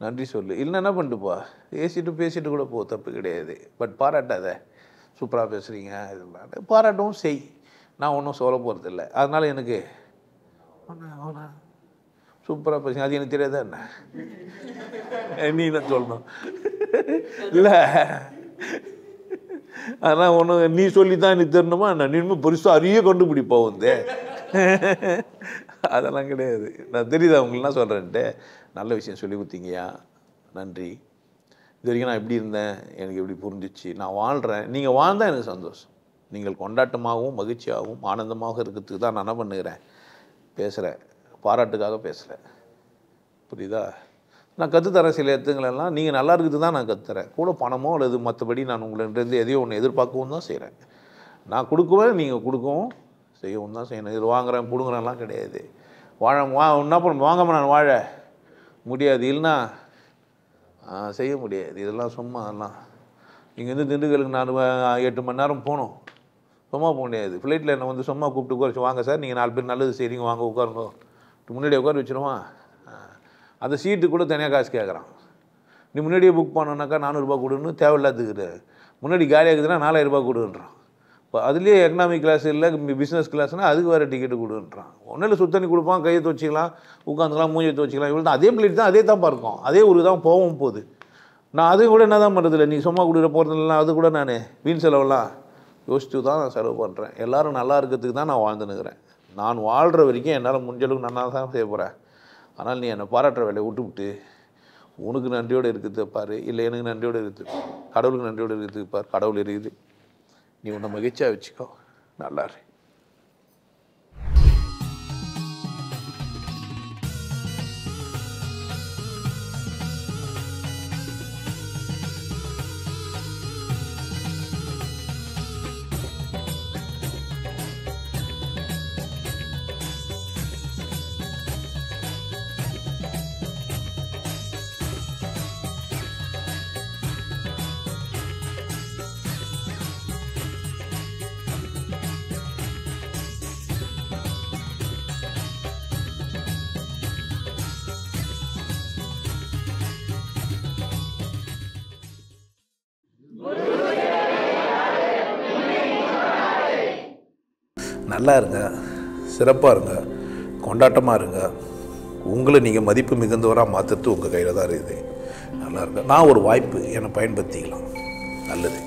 நன்றி சொல்லு. இல்லை என்ன பண்ணிட்டுப்பா, பேசிட்டு கூட போ, தப்பு கிடையாது. பட் பாராட்டாத. சூப்பராக பேசுகிறீங்க, இது பாராட்டவும் செய். நான் ஒன்றும் சொல்ல போகிறதில்ல. அதனால் எனக்கு சூப்பராக பேசுங்க, அது எனக்கு தெரியாதா என்ன? நீ என்ன சொல்லணும்? இல்லை, அதெல்லாம் ஒன்று நீ சொல்லி தான் எனக்கு தெரியணுமா? நான் இன்னும் பெருசாக அறிய கண்டுபிடிப்போம் வந்து. அதெல்லாம் கிடையாது. நான் தெரியுதா உங்களெலாம் சொல்கிறேன்ட்டு. நல்ல விஷயம் சொல்லி கொடுத்தீங்கய்யா, நன்றி. இது வரைக்கும் நான் எப்படி இருந்தேன், எனக்கு எப்படி புரிஞ்சிச்சு, நான் வாழ்கிறேன். நீங்கள் வாழ்ந்தால் எனக்கு சந்தோஷம். நீங்கள் கொண்டாட்டமாகவும் மகிழ்ச்சியாகவும் ஆனந்தமாக இருக்கிறதுக்கு தான் நான் என்ன பண்ணுகிறேன், பேசுகிறேன். பாராட்டுக்காக பேசுகிறேன். புரியுதா? நான் கற்றுத்தரேன் சில இடத்துங்களெல்லாம். நீங்கள் நல்லா இருக்குது தான் நான் கற்றுத்தரேன். கூட பணமோ அல்லது மற்றபடி நான் உங்களிருந்து எதையோ ஒன்று எதிர்பார்க்கவும் தான் செய்கிறேன். நான் கொடுக்குவேன், நீங்கள் கொடுக்கவும் செய்யவும் தான் செய்யணும். இது வாங்குகிறேன் பிடுங்குறேன்லாம் கிடையாது. என்ன பண்ண வாங்காமல் நான் வாழ முடியாது, இல்லைன்னா செய்ய முடியாது. இதெல்லாம் சும்மா. அதெல்லாம் இங்கேருந்து திண்டுக்கலுக்கு நான் 8 மணி நேரம் போகணும், சும்மா போக முடியாது. ஃப்ளைட்டில் என்னை வந்து சும்மா கூப்பிட்டு உட்கார வாங்க சார், நீங்கள் 4 பேர் நல்லது செய்கிறீங்க, வாங்க உட்காருங்க, முன்னாடியே உட்கார வச்சுருவான். அந்த சீட்டு கூட தனியாக காசு கேட்குறான். நீ முன்னாடியே புக் பண்ணோன்னாக்கா 400 ரூபா கொடுன்னு தேவையில்லாதுக்குது. முன்னாடி காலியாக இருக்குதுன்னா 4000 ரூபா கொடுன்றான். இப்போ அதுலேயே எக்கனாமிக் கிளாஸ் இல்லை, பிஸ்னஸ் கிளாஸ்னால் அதுக்கு வேறு டிக்கெட்டு கொடுன்றான். ஒன்றும் இல்லை, சுத்தண்ணி கொடுப்பான், கையை துவச்சிக்கலாம், உட்காந்துக்கலாம், மூஞ்சியை துவச்சிக்கலாம். இவ்வளோ தான். அதே பிளேட் தான், அதே தான் பார்க்கும், அதே ஊருக்கு தான் போகவும் போகுது. நான் அது கூட என்ன தான் பண்ணுறதில்ல, நீ சும்மா கொடுக்குற போகிறதுலாம் அது கூட நான் வீண் செலவெல்லாம் யோசித்து தான் நான் செலவு பண்ணுறேன். எல்லோரும் நல்லா இருக்கிறதுக்கு தான் நான் வாழ்ந்துன்னுக்கிறேன். நான் வாழ்கிற வரைக்கும் என்னால் முடிஞ்சளவுக்கு நல்லா தான் செய்ய போகிறேன். ஆனால் நீ என்னை பாராட்டுற வேலையை விட்டுவிட்டு உனக்கு நன்றியோடு இருக்குது பாரு, இல்லை எனக்கு நன்றியோடு இருக்குது, கடவுளுக்கு நன்றியோடு இருக்குது பாரு. கடவுள் இருக்குது, நீ உன்னை மகிழ்ச்சியாக வச்சுக்கோ, நல்லாரு.
நல்லா இருங்க, சிறப்பாக இருங்க, கொண்டாட்டமாக இருங்க. உங்களை நீங்கள் மதிப்பு மிகுந்தவராக மாற்றுறது உங்கள் கையில் தான் இருக்குது. நல்லா இருங்க. நான் ஒரு வாய்ப்பு என்னை பயன்படுத்திக்கலாம். நல்லது.